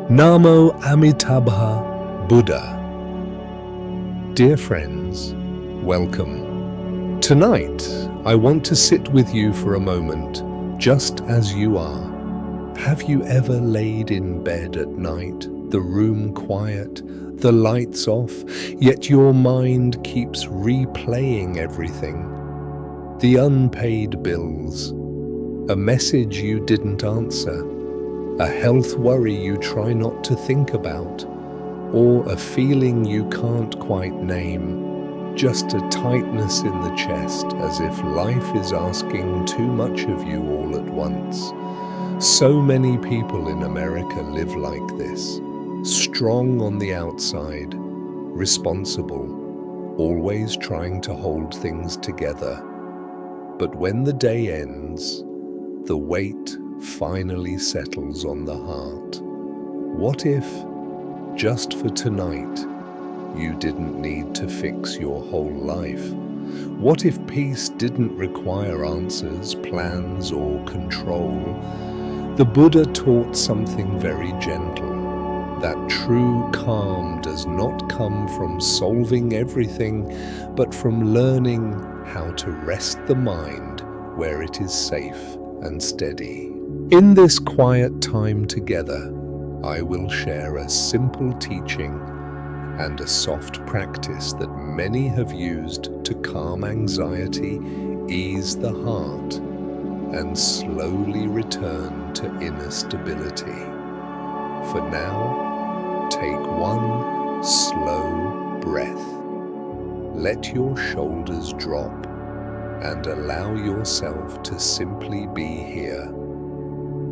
Namo Amitābha Buddha. Dear friends, welcome. Tonight, I want to sit with you for a moment, just as you are. Have you ever laid in bed at night, the room quiet, the lights off, yet your mind keeps replaying everything? The unpaid bills, a message you didn't answer, a health worry you try not to think about, or a feeling you can't quite name, just a tightness in the chest as if life is asking too much of you all at once. So many people in America live like this, strong on the outside, responsible, always trying to hold things together. But when the day ends, the weight finally settles on the heart. What if, just for tonight, you didn't need to fix your whole life? What if peace didn't require answers, plans, or control? The Buddha taught something very gentle, that true calm does not come from solving everything, but from learning how to rest the mind where it is safe and steady. In this quiet time together, I will share a simple teaching and a soft practice that many have used to calm anxiety, ease the heart, and slowly return to inner stability. For now, take one slow breath. Let your shoulders drop and allow yourself to simply be here.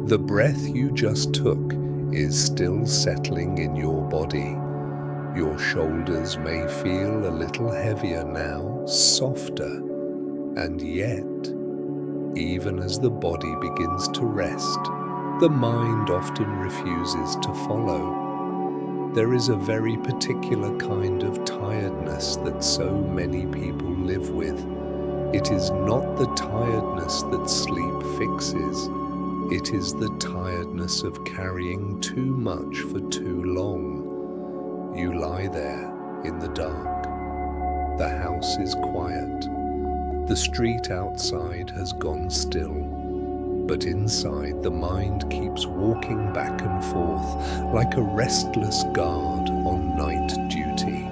The breath you just took is still settling in your body. Your shoulders may feel a little heavier now, softer, and yet, even as the body begins to rest, the mind often refuses to follow. There is a very particular kind of tiredness that so many people live with. It is not the tiredness that sleep fixes. It is the tiredness of carrying too much for too long. You lie there in the dark. The house is quiet. The street outside has gone still. But inside, the mind keeps walking back and forth like a restless guard on night duty.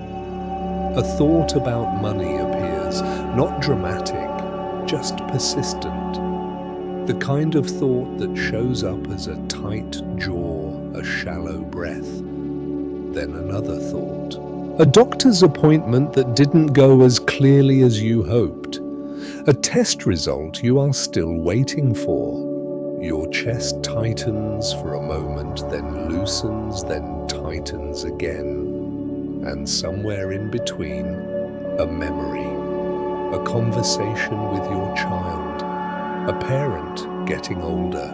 A thought about money appears, not dramatic, just persistent. The kind of thought that shows up as a tight jaw, a shallow breath. Then another thought. A doctor's appointment that didn't go as clearly as you hoped. A test result you are still waiting for. Your chest tightens for a moment, then loosens, then tightens again. And somewhere in between, a memory, a conversation with your child, a parent getting older,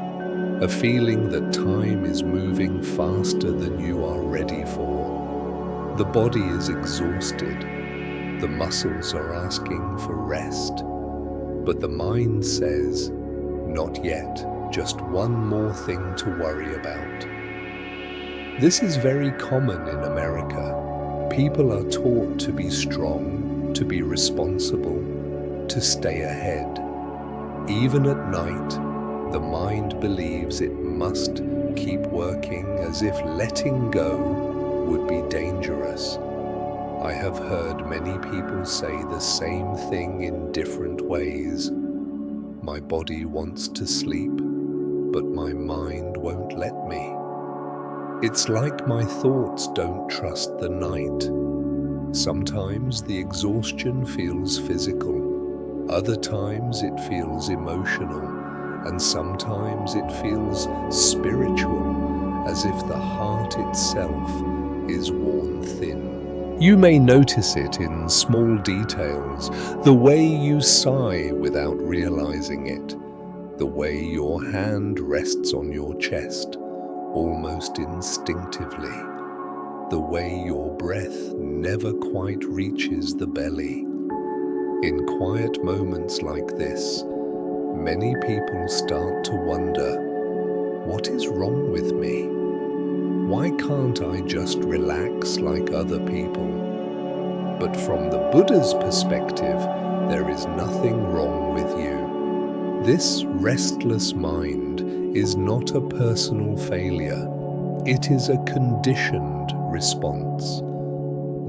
a feeling that time is moving faster than you are ready for. The body is exhausted. The muscles are asking for rest. But the mind says, not yet, just one more thing to worry about. This is very common in America. People are taught to be strong, to be responsible, to stay ahead. Even at night, the mind believes it must keep working as if letting go would be dangerous. I have heard many people say the same thing in different ways. My body wants to sleep, but my mind won't let me. It's like my thoughts don't trust the night. Sometimes the exhaustion feels physical. Other times it feels emotional, and sometimes it feels spiritual, as if the heart itself is worn thin. You may notice it in small details, the way you sigh without realizing it, the way your hand rests on your chest, almost instinctively, the way your breath never quite reaches the belly. In quiet moments like this, many people start to wonder, what is wrong with me? why can't I just relax like other people? But from the Buddha's perspective, there is nothing wrong with you. This restless mind is not a personal failure. It is a conditioned response.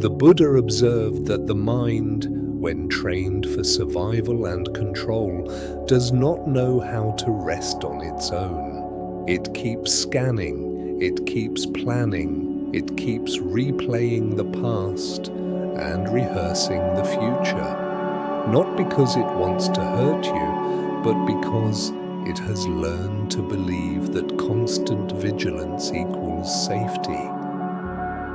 The Buddha observed that the mind, when trained for survival and control, does not know how to rest on its own. It keeps scanning, it keeps planning, it keeps replaying the past and rehearsing the future. Not because it wants to hurt you, but because it has learned to believe that constant vigilance equals safety.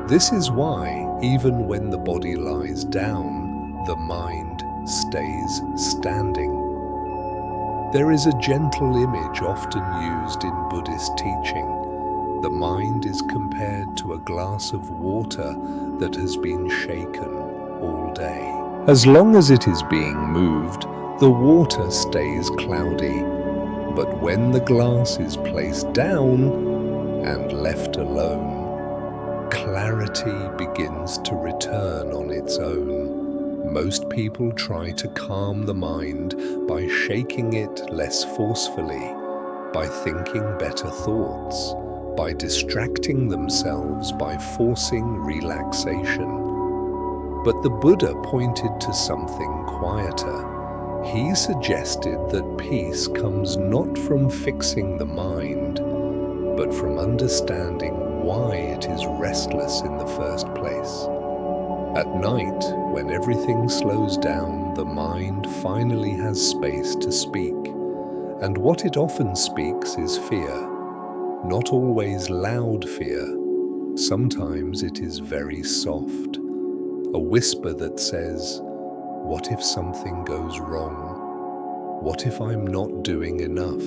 This is why, even when the body lies down, the mind stays standing. There is a gentle image often used in Buddhist teaching. The mind is compared to a glass of water that has been shaken all day. As long as it is being moved, the water stays cloudy. But when the glass is placed down and left alone, clarity begins to return on its own. Most people try to calm the mind by shaking it less forcefully, by thinking better thoughts, by distracting themselves, by forcing relaxation. But the Buddha pointed to something quieter. He suggested that peace comes not from fixing the mind, but from understanding why it is restless in the first place. At night, when everything slows down, the mind finally has space to speak. And what it often speaks is fear. Not always loud fear. Sometimes it is very soft. A whisper that says, "What if something goes wrong? What if I'm not doing enough?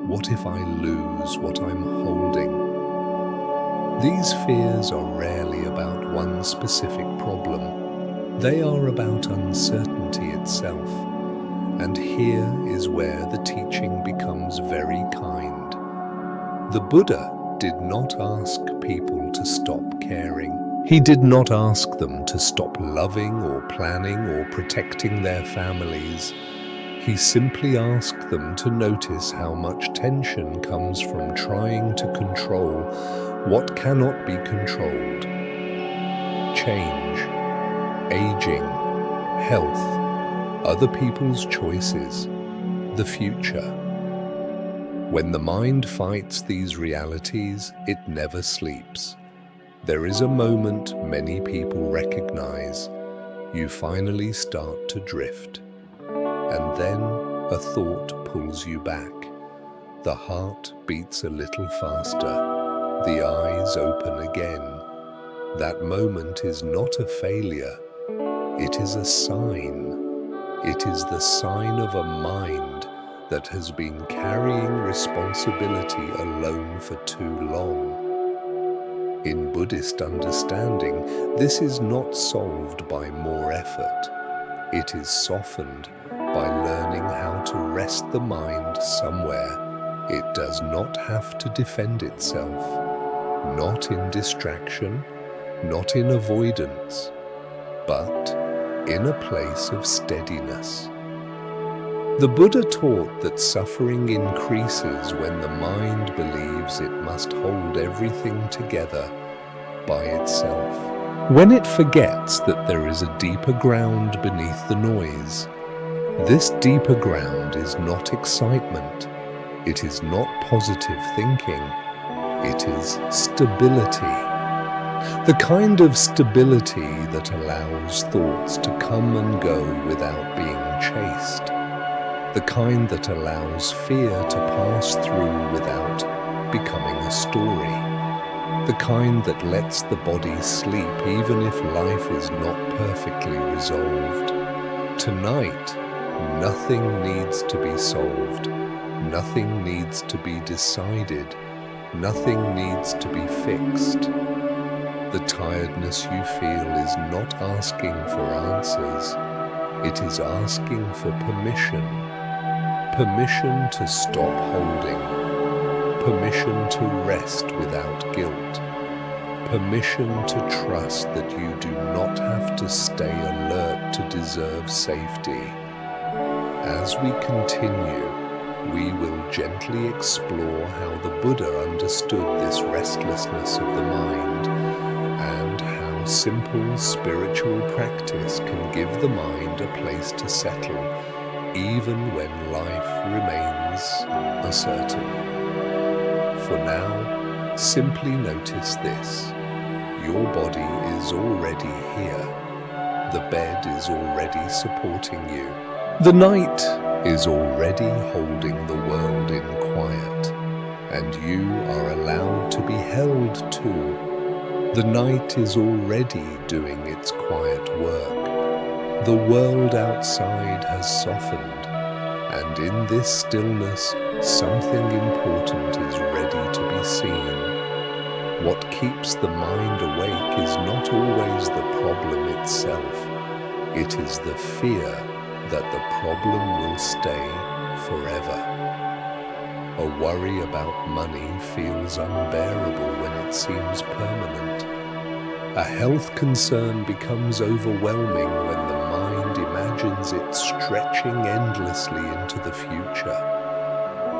What if I lose what I'm holding?" These fears are rarely about one specific problem. They are about uncertainty itself. And here is where the teaching becomes very kind. The Buddha did not ask people to stop caring. He did not ask them to stop loving or planning or protecting their families. He simply asked them to notice how much tension comes from trying to control what cannot be controlled. Change, aging, health, other people's choices, the future. When the mind fights these realities, it never sleeps. There is a moment many people recognize. You finally start to drift. And then a thought pulls you back. The heart beats a little faster. The eyes open again. That moment is not a failure. It is a sign. It is the sign of a mind that has been carrying responsibility alone for too long. In Buddhist understanding, this is not solved by more effort. It is softened by learning how to rest the mind somewhere. It does not have to defend itself, not in distraction, not in avoidance, but in a place of steadiness. The Buddha taught that suffering increases when the mind believes it must hold everything together by itself. When it forgets that there is a deeper ground beneath the noise. This deeper ground is not excitement. It is not positive thinking. It is stability. The kind of stability that allows thoughts to come and go without being chased. The kind that allows fear to pass through without becoming a story. The kind that lets the body sleep even if life is not perfectly resolved. Tonight, nothing needs to be solved. Nothing needs to be decided. Nothing needs to be fixed. The tiredness you feel is not asking for answers. It is asking for permission. Permission to stop holding. permission to rest without guilt, permission to trust that you do not have to stay alert to deserve safety. As we continue, we will gently explore how the Buddha understood this restlessness of the mind and how simple spiritual practice can give the mind a place to settle, even when life remains uncertain. For now, simply notice this. Your body is already here. The bed is already supporting you. The night is already holding the world in quiet, and you are allowed to be held too. The night is already doing its quiet work. The world outside has softened, and in this stillness, something important is ready to be seen. What keeps the mind awake is not always the problem itself. It is the fear that the problem will stay forever. A worry about money feels unbearable when it seems permanent. A health concern becomes overwhelming when the mind imagines it stretching endlessly into the future.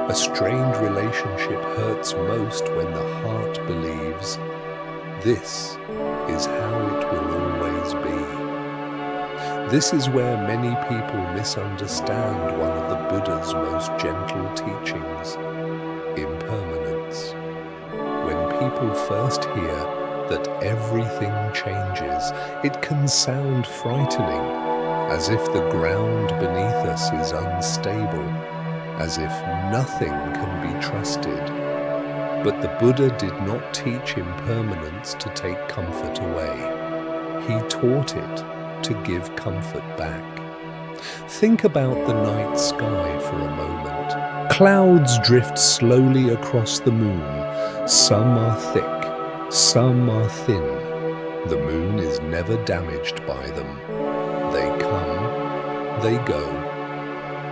A strained relationship hurts most when the heart believes, this is how it will always be. This is where many people misunderstand one of the Buddha's most gentle teachings, impermanence. When people first hear that everything changes, it can sound frightening, as if the ground beneath us is unstable, as if nothing can be trusted. But the Buddha did not teach impermanence to take comfort away. He taught it to give comfort back. Think about the night sky for a moment. Clouds drift slowly across the moon. Some are thick, some are thin. The moon is never damaged by them. They come, they go,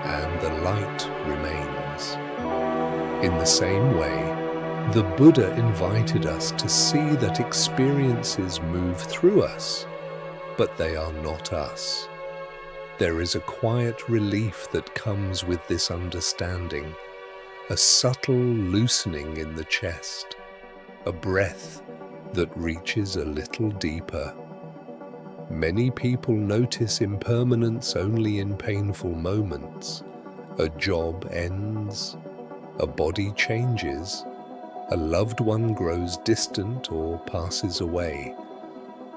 and the light remains. In the same way, the Buddha invited us to see that experiences move through us, but they are not us. There is a quiet relief that comes with this understanding, a subtle loosening in the chest, a breath that reaches a little deeper. Many people notice impermanence only in painful moments. A job ends, a body changes, a loved one grows distant or passes away,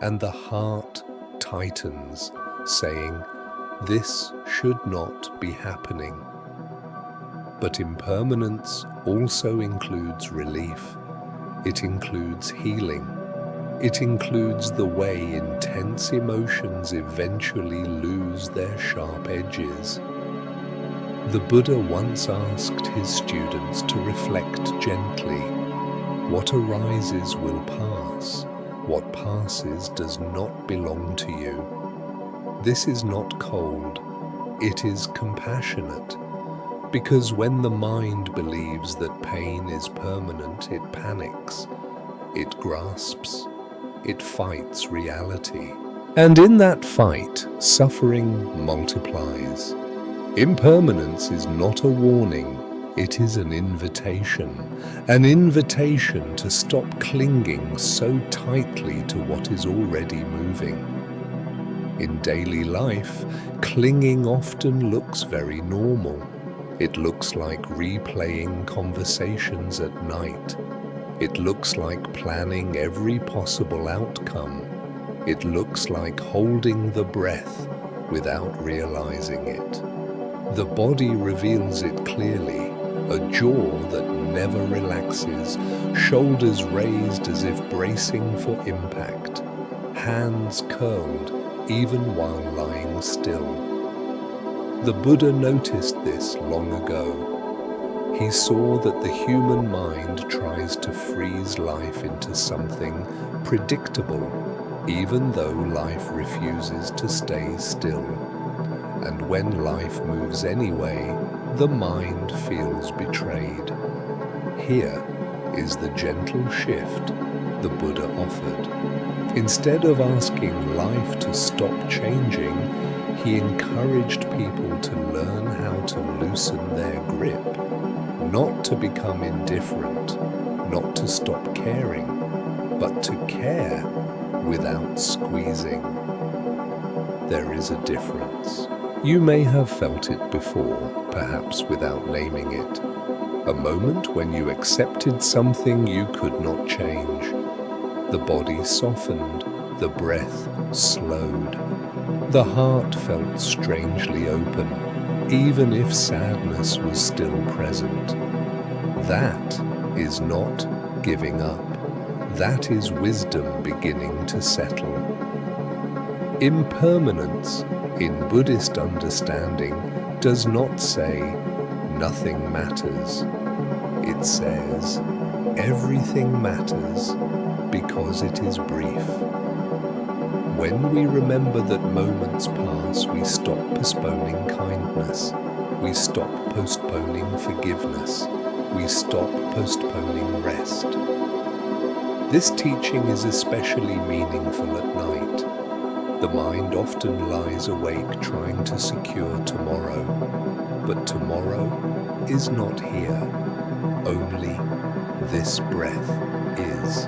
and the heart tightens, saying, this should not be happening. But impermanence also includes relief. It includes healing. It includes the way intense emotions eventually lose their sharp edges. The Buddha once asked his students to reflect gently. What arises will pass. What passes does not belong to you. This is not cold, it is compassionate, because when the mind believes that pain is permanent, it panics, it grasps, it fights reality. And in that fight, suffering multiplies. Impermanence is not a warning, it is an invitation to stop clinging so tightly to what is already moving. In daily life, clinging often looks very normal. It looks like replaying conversations at night. It looks like planning every possible outcome. It looks like holding the breath without realizing it. The body reveals it clearly, a jaw that never relaxes, shoulders raised as if bracing for impact, hands curled even while lying still. The Buddha noticed this long ago. He saw that the human mind tries to freeze life into something predictable, even though life refuses to stay still. And when life moves anyway, the mind feels betrayed. Here is the gentle shift the Buddha offered. Instead of asking life to stop changing, he encouraged people to learn how to loosen their grip, not to become indifferent, not to stop caring, but to care without squeezing. There is a difference. You may have felt it before, perhaps without naming it. A moment when you accepted something you could not change. The body softened, the breath slowed. The heart felt strangely open, even if sadness was still present. That is not giving up. That is wisdom beginning to settle. Impermanence, in Buddhist understanding, does not say nothing matters. It says everything matters because it is brief. When we remember that moments pass, we stop postponing kindness. We stop postponing forgiveness. We stop postponing rest. This teaching is especially meaningful at night. The mind often lies awake trying to secure tomorrow, but tomorrow is not here. Only this breath is.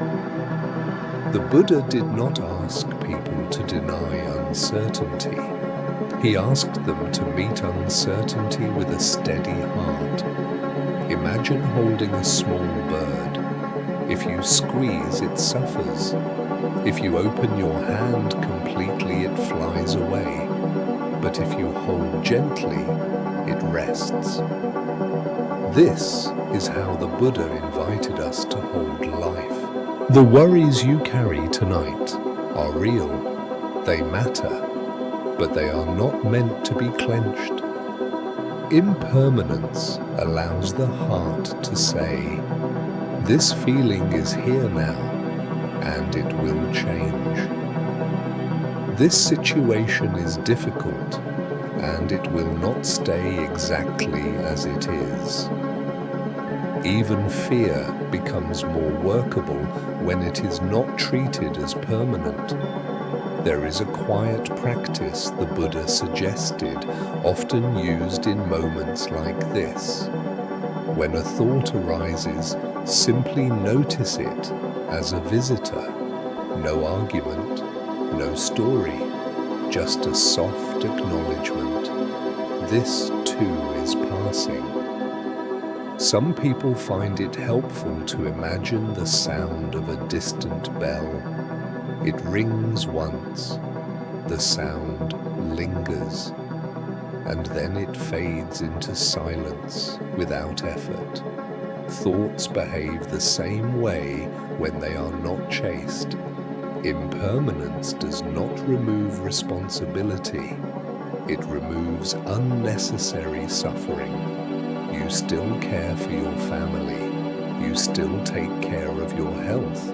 The Buddha did not ask people to deny uncertainty. He asked them to meet uncertainty with a steady heart. Imagine holding a small bird. If you squeeze, it suffers. If you open your hand completely, it flies away. But if you hold gently, it rests. This is how the Buddha invited us to hold life. The worries you carry tonight are real. They matter, but they are not meant to be clenched. Impermanence allows the heart to say, this feeling is here now, and it will change. This situation is difficult, and it will not stay exactly as it is. Even fear becomes more workable when it is not treated as permanent. There is a quiet practice the Buddha suggested, often used in moments like this. When a thought arises, simply notice it as a visitor. No argument, no story, just a soft acknowledgement. This too is passing. Some people find it helpful to imagine the sound of a distant bell. It rings once, the sound lingers, and then it fades into silence without effort. Thoughts behave the same way when they are not chased. Impermanence does not remove responsibility. It removes unnecessary suffering. You still care for your family. You still take care of your health.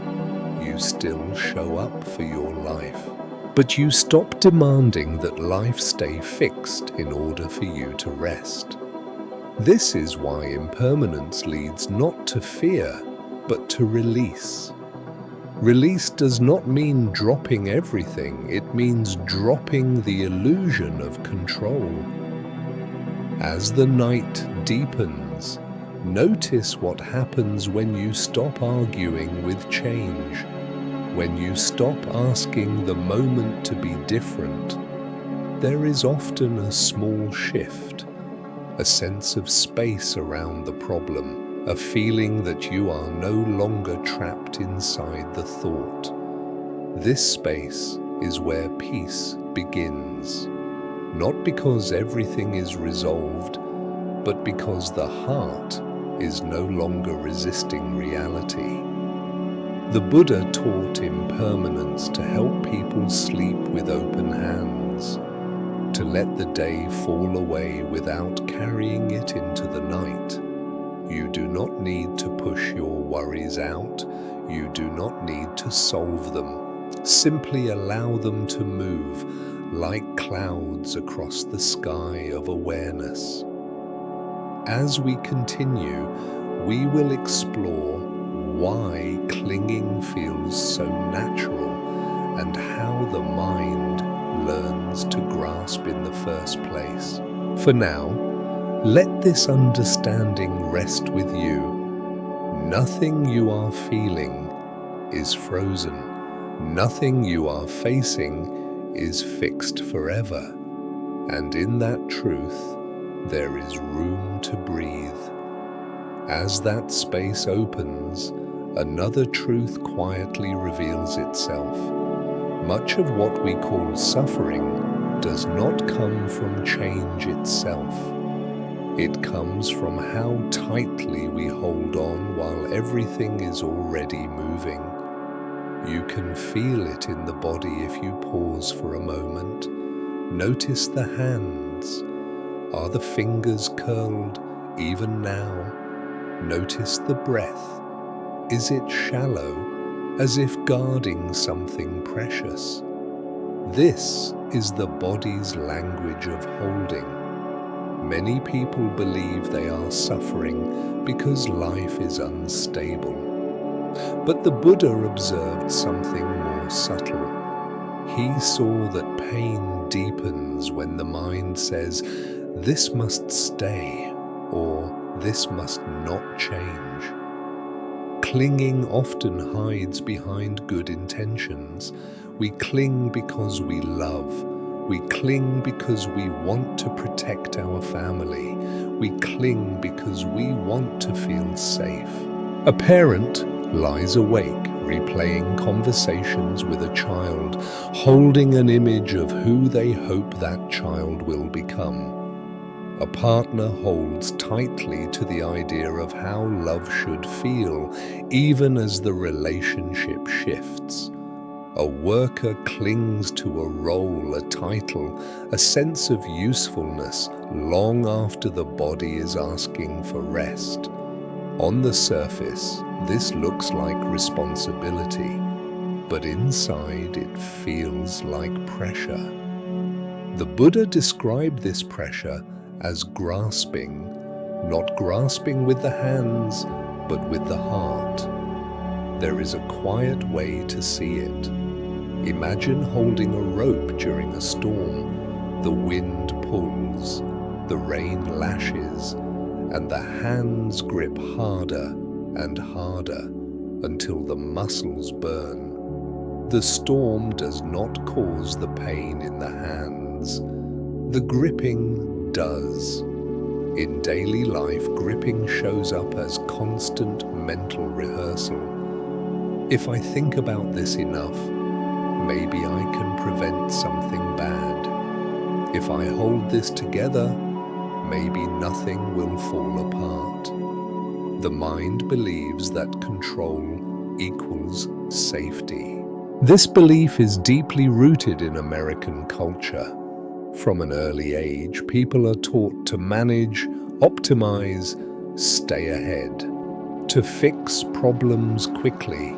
You still show up for your life. But you stop demanding that life stay fixed in order for you to rest. This is why impermanence leads not to fear, but to release. Release does not mean dropping everything. It means dropping the illusion of control. As the night deepens, notice what happens when you stop arguing with change, when you stop asking the moment to be different. There is often a small shift, a sense of space around the problem, a feeling that you are no longer trapped inside the thought. This space is where peace begins. Not because everything is resolved, but because the heart is no longer resisting reality. The Buddha taught impermanence to help people sleep with open hands, to let the day fall away without carrying it into the night. You do not need to push your worries out. You do not need to solve them. Simply allow them to move like clouds across the sky of awareness. As we continue, we will explore why clinging feels so natural and how the mind learns to grasp in the first place. For now, let this understanding rest with you. Nothing you are feeling is frozen. Nothing you are facing is fixed forever. And in that truth, there is room to breathe. As that space opens, another truth quietly reveals itself. Much of what we call suffering does not come from change itself. It comes from how tightly we hold on while everything is already moving. You can feel it in the body if you pause for a moment. Notice the hands. Are the fingers curled even now? Notice the breath. Is it shallow, as if guarding something precious? This is the body's language of holding. Many people believe they are suffering because life is unstable. But the Buddha observed something more subtle. He saw that pain deepens when the mind says, "This must stay," or "This must not change." Clinging often hides behind good intentions. We cling because we love. We cling because we want to protect our family. We cling because we want to feel safe. A parent lies awake, replaying conversations with a child, holding an image of who they hope that child will become. A partner holds tightly to the idea of how love should feel, even as the relationship shifts. A worker clings to a role, a title, a sense of usefulness long after the body is asking for rest. On the surface, this looks like responsibility, but inside it feels like pressure. The Buddha described this pressure as grasping, not grasping with the hands, but with the heart. There is a quiet way to see it. Imagine holding a rope during a storm. The wind pulls, the rain lashes, and the hands grip harder and harder until the muscles burn. The storm does not cause the pain in the hands. The gripping does. In daily life, gripping shows up as constant mental rehearsal. If I think about this enough, maybe I can prevent something bad. If I hold this together, maybe nothing will fall apart. The mind believes that control equals safety. This belief is deeply rooted in American culture. From an early age, people are taught to manage, optimize, stay ahead, to fix problems quickly,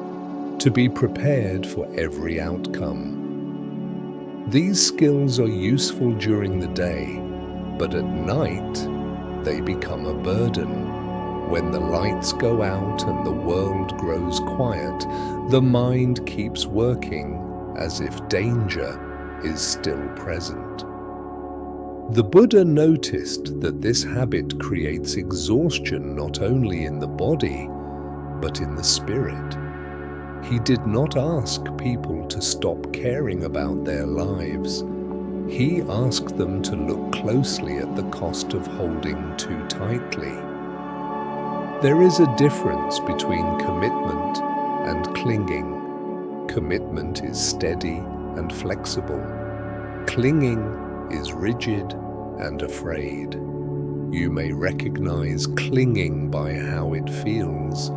to be prepared for every outcome. These skills are useful during the day, but at night, they become a burden. When the lights go out and the world grows quiet, the mind keeps working as if danger is still present. The Buddha noticed that this habit creates exhaustion not only in the body, but in the spirit. He did not ask people to stop caring about their lives. He asked them to look closely at the cost of holding too tightly. There is a difference between commitment and clinging. Commitment is steady and flexible. Clinging is rigid and afraid. You may recognize clinging by how it feels.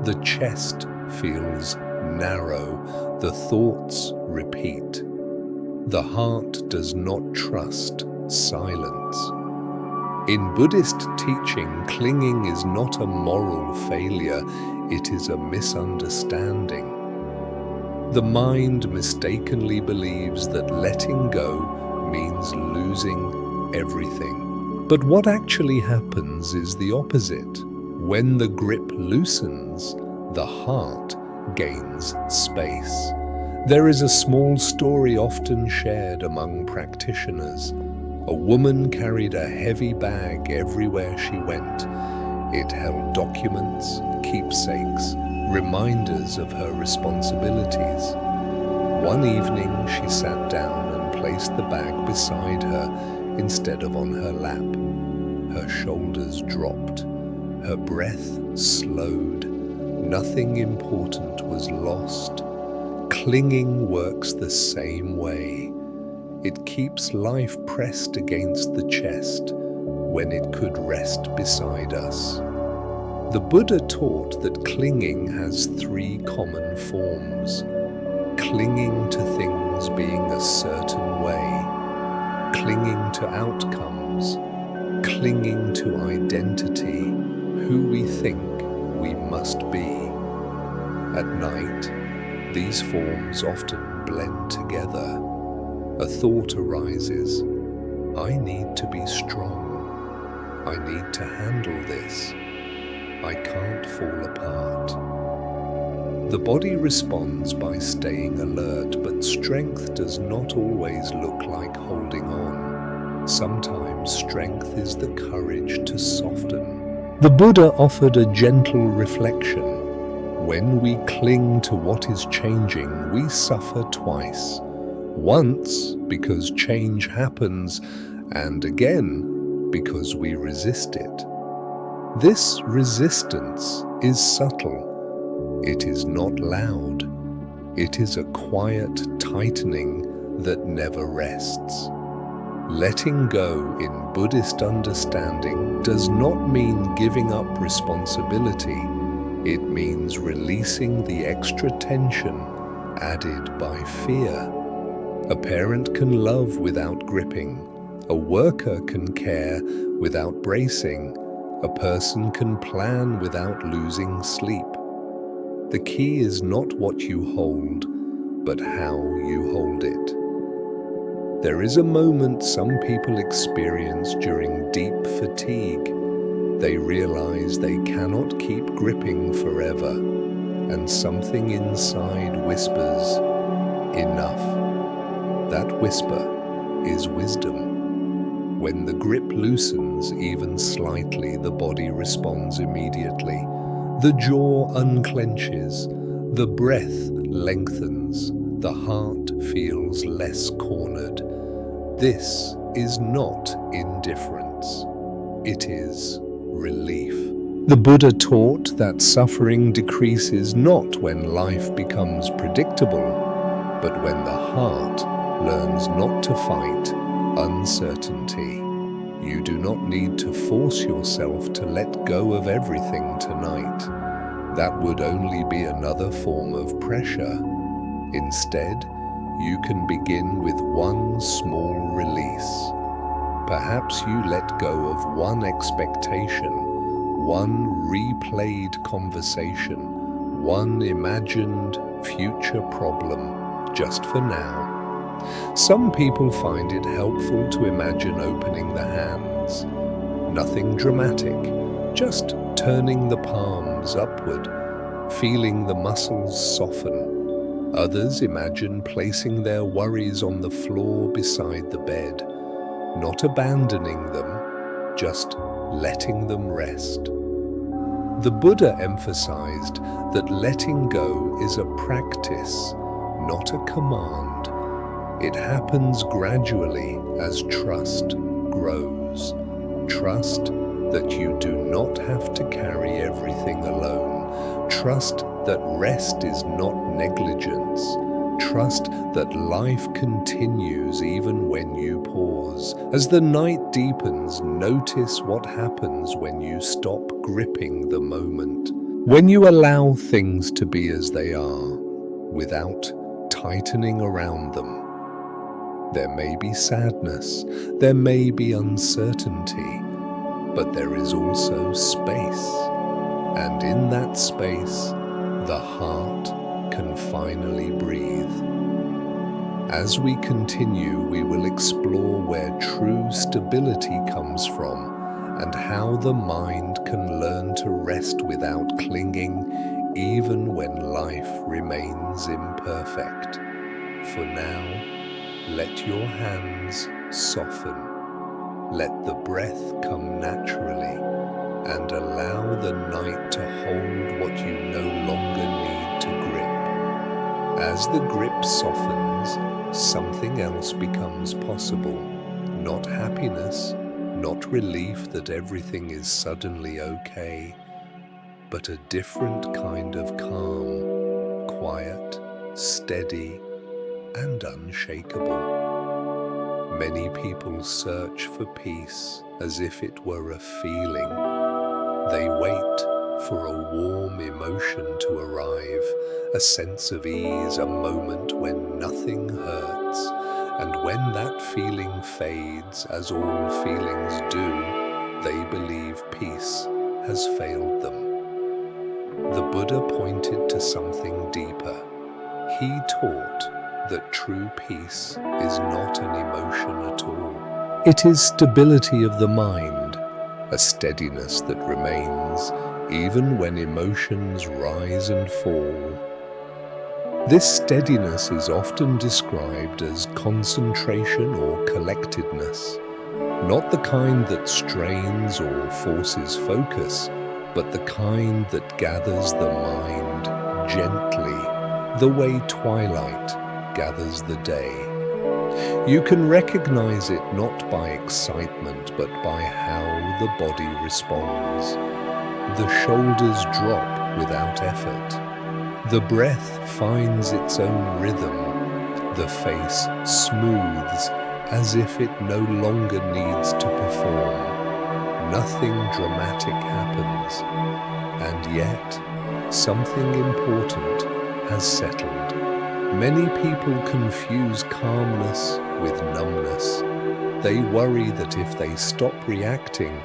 The chest feels narrow, the thoughts repeat. The heart does not trust silence. In Buddhist teaching, clinging is not a moral failure, it is a misunderstanding. The mind mistakenly believes that letting go means losing everything. But what actually happens is the opposite. When the grip loosens, the heart gains space. There is a small story often shared among practitioners. A woman carried a heavy bag everywhere she went. It held documents, keepsakes, reminders of her responsibilities. One evening, she sat down and placed the bag beside her instead of on her lap. Her shoulders dropped. Her breath slowed. Nothing important was lost. Clinging works the same way. It keeps life pressed against the chest when it could rest beside us. The Buddha taught that clinging has three common forms. Clinging to things being a certain way, clinging to outcomes, clinging to identity, who we think we must be. At night, these forms often blend together. A thought arises, I need to be strong. I need to handle this. I can't fall apart. The body responds by staying alert, but strength does not always look like holding on. Sometimes strength is the courage to soften. The Buddha offered a gentle reflection. When we cling to what is changing, we suffer twice. Once because change happens, and again because we resist it. This resistance is subtle. It is not loud. It is a quiet tightening that never rests. Letting go in Buddhist understanding does not mean giving up responsibility. It means releasing the extra tension added by fear. A parent can love without gripping. A worker can care without bracing. A person can plan without losing sleep. The key is not what you hold, but how you hold it. There is a moment some people experience during deep fatigue. They realize they cannot keep gripping forever, and something inside whispers, enough. That whisper is wisdom. When the grip loosens even slightly, the body responds immediately. The jaw unclenches, the breath lengthens, the heart feels less cornered. This is not indifference. It is relief. The Buddha taught that suffering decreases not when life becomes predictable, but when the heart learns not to fight uncertainty. You do not need to force yourself to let go of everything tonight. That would only be another form of pressure. Instead, you can begin with one small release. Perhaps you let go of one expectation, one replayed conversation, one imagined future problem, just for now. Some people find it helpful to imagine opening the hands. Nothing dramatic, just turning the palms upward, feeling the muscles soften. Others imagine placing their worries on the floor beside the bed, not abandoning them, just letting them rest. The Buddha emphasized that letting go is a practice, not a command. It happens gradually as trust grows. Trust that you do not have to carry everything alone. Trust that rest is not negligence. Trust that life continues even when you pause. As the night deepens, notice what happens when you stop gripping the moment. When you allow things to be as they are, without tightening around them. There may be sadness, there may be uncertainty, but there is also space. And in that space, the heart can finally breathe. As we continue, we will explore where true stability comes from and how the mind can learn to rest without clinging even when life remains imperfect. For now, let your hands soften. Let the breath come naturally and allow the night to hold what you no longer need to grip. As the grip softens, something else becomes possible. Not happiness, not relief that everything is suddenly okay, but a different kind of calm, quiet, steady, and unshakable. Many people search for peace as if it were a feeling. They wait for a warm emotion to arrive, a sense of ease, a moment when nothing hurts. And when that feeling fades, as all feelings do, they believe peace has failed them. The Buddha pointed to something deeper. He taught that true peace is not an emotion at all. It is stability of the mind, a steadiness that remains even when emotions rise and fall. This steadiness is often described as concentration or collectedness, not the kind that strains or forces focus, but the kind that gathers the mind gently, the way twilight gathers the day. You can recognize it not by excitement, but by how the body responds. The shoulders drop without effort. The breath finds its own rhythm. The face smooths as if it no longer needs to perform. Nothing dramatic happens, and yet something important has settled. Many people confuse calmness with numbness. They worry that if they stop reacting,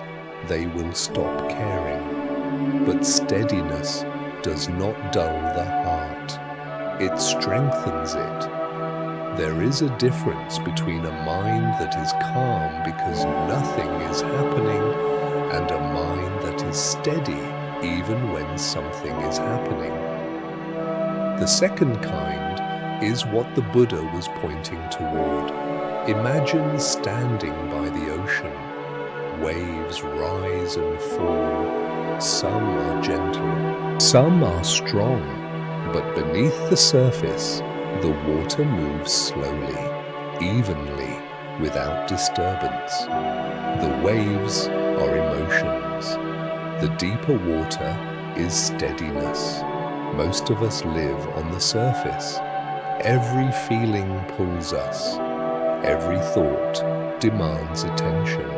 they will stop caring. But steadiness does not dull the heart. It strengthens it. There is a difference between a mind that is calm because nothing is happening and a mind that is steady even when something is happening. The second kind is what the Buddha was pointing toward. Imagine standing by the ocean. Waves rise and fall. Some are gentle, some are strong, but beneath the surface, the water moves slowly, evenly, without disturbance. The waves are emotions. The deeper water is steadiness. Most of us live on the surface. Every feeling pulls us. Every thought demands attention.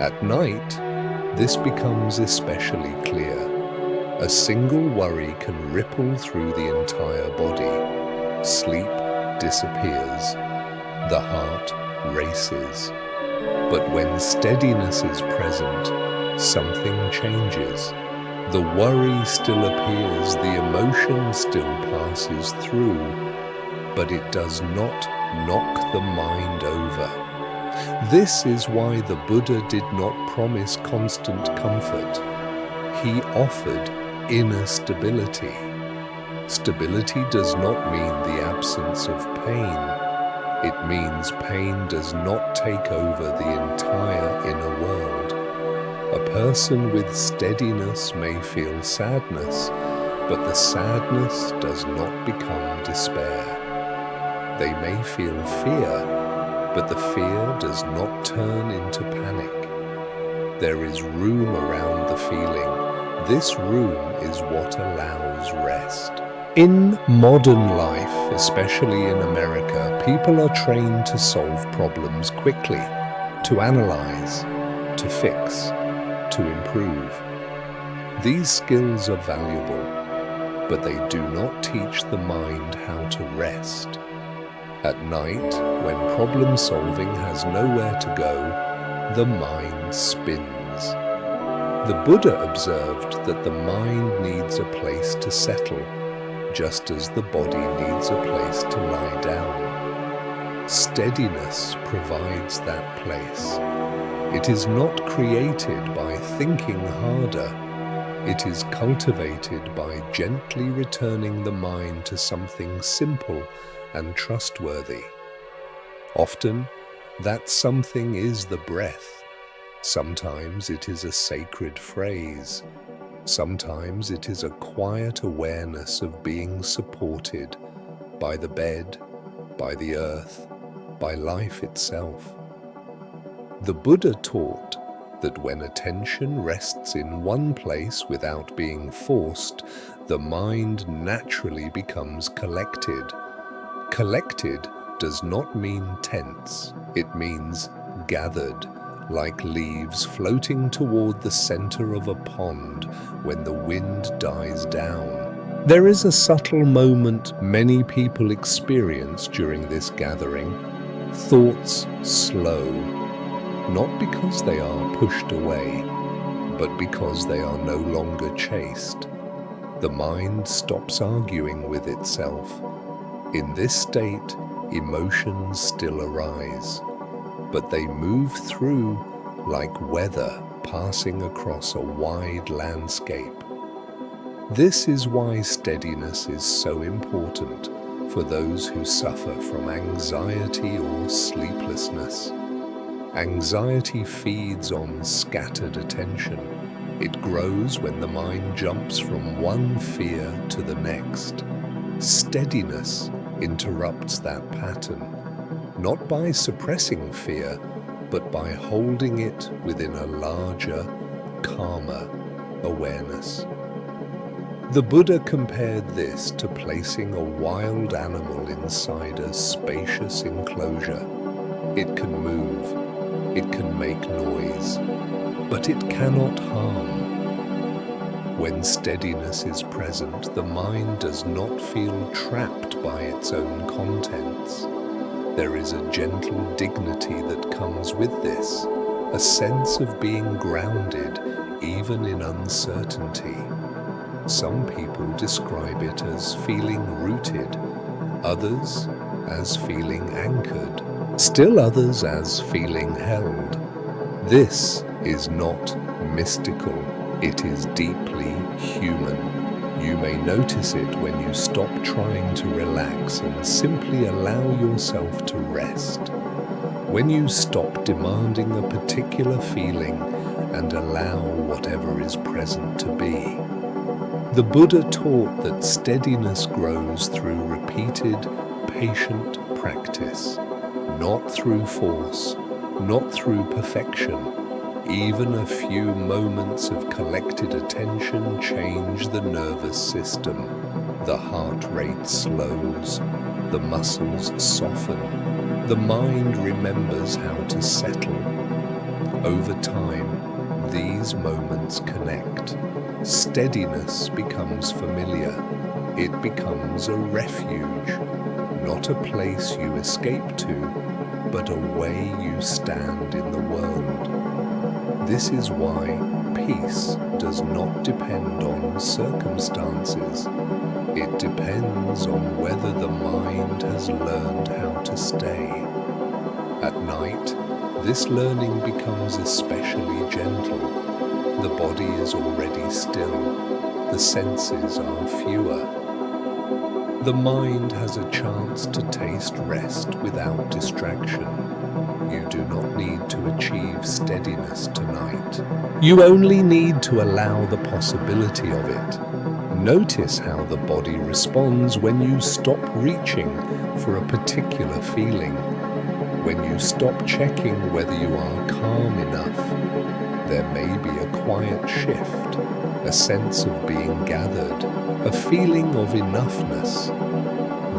At night, this becomes especially clear. A single worry can ripple through the entire body. Sleep disappears. The heart races. But when steadiness is present, something changes. The worry still appears, the emotion still passes through, but it does not knock the mind over. This is why the Buddha did not promise constant comfort. He offered inner stability. Stability does not mean the absence of pain. It means pain does not take over the entire inner world. A person with steadiness may feel sadness, but the sadness does not become despair. They may feel fear, but the fear does not turn into panic. There is room around the feeling. This room is what allows rest. In modern life, especially in America, people are trained to solve problems quickly, to analyze, to fix, to improve. These skills are valuable, but they do not teach the mind how to rest. At night, when problem solving has nowhere to go, the mind spins. The Buddha observed that the mind needs a place to settle, just as the body needs a place to lie down. Steadiness provides that place. It is not created by thinking harder. It is cultivated by gently returning the mind to something simple and trustworthy. Often, that something is the breath. Sometimes it is a sacred phrase. Sometimes it is a quiet awareness of being supported by the bed, by the earth, by life itself. The Buddha taught that when attention rests in one place without being forced, the mind naturally becomes collected. Collected does not mean tense, it means gathered, like leaves floating toward the center of a pond when the wind dies down. There is a subtle moment many people experience during this gathering. Thoughts slow, not because they are pushed away, but because they are no longer chased. The mind stops arguing with itself. In this state, emotions still arise, but they move through like weather passing across a wide landscape. This is why steadiness is so important for those who suffer from anxiety or sleeplessness. Anxiety feeds on scattered attention. It grows when the mind jumps from one fear to the next. Steadiness interrupts that pattern, not by suppressing fear, but by holding it within a larger, calmer awareness. The Buddha compared this to placing a wild animal inside a spacious enclosure. It can move, it can make noise, but it cannot harm. When steadiness is present, the mind does not feel trapped by its own contents. There is a gentle dignity that comes with this, a sense of being grounded even in uncertainty. Some people describe it as feeling rooted, others as feeling anchored, still others as feeling held. This is not mystical, it is deeply human. You may notice it when you stop trying to relax and simply allow yourself to rest. When you stop demanding a particular feeling and allow whatever is present to be. The Buddha taught that steadiness grows through repeated, patient practice, not through force, not through perfection. Even a few moments of collected attention change the nervous system. The heart rate slows, the muscles soften, the mind remembers how to settle. Over time, these moments connect. Steadiness becomes familiar. It becomes a refuge, not a place you escape to, but a way you stand in the world. This is why peace does not depend on circumstances. It depends on whether the mind has learned how to stay. At night, this learning becomes especially gentle. The body is already still. The senses are fewer. The mind has a chance to taste rest without distraction. You do not need to achieve steadiness tonight. You only need to allow the possibility of it. Notice how the body responds when you stop reaching for a particular feeling, when you stop checking whether you are calm enough. There may be a quiet shift, a sense of being gathered, a feeling of enoughness.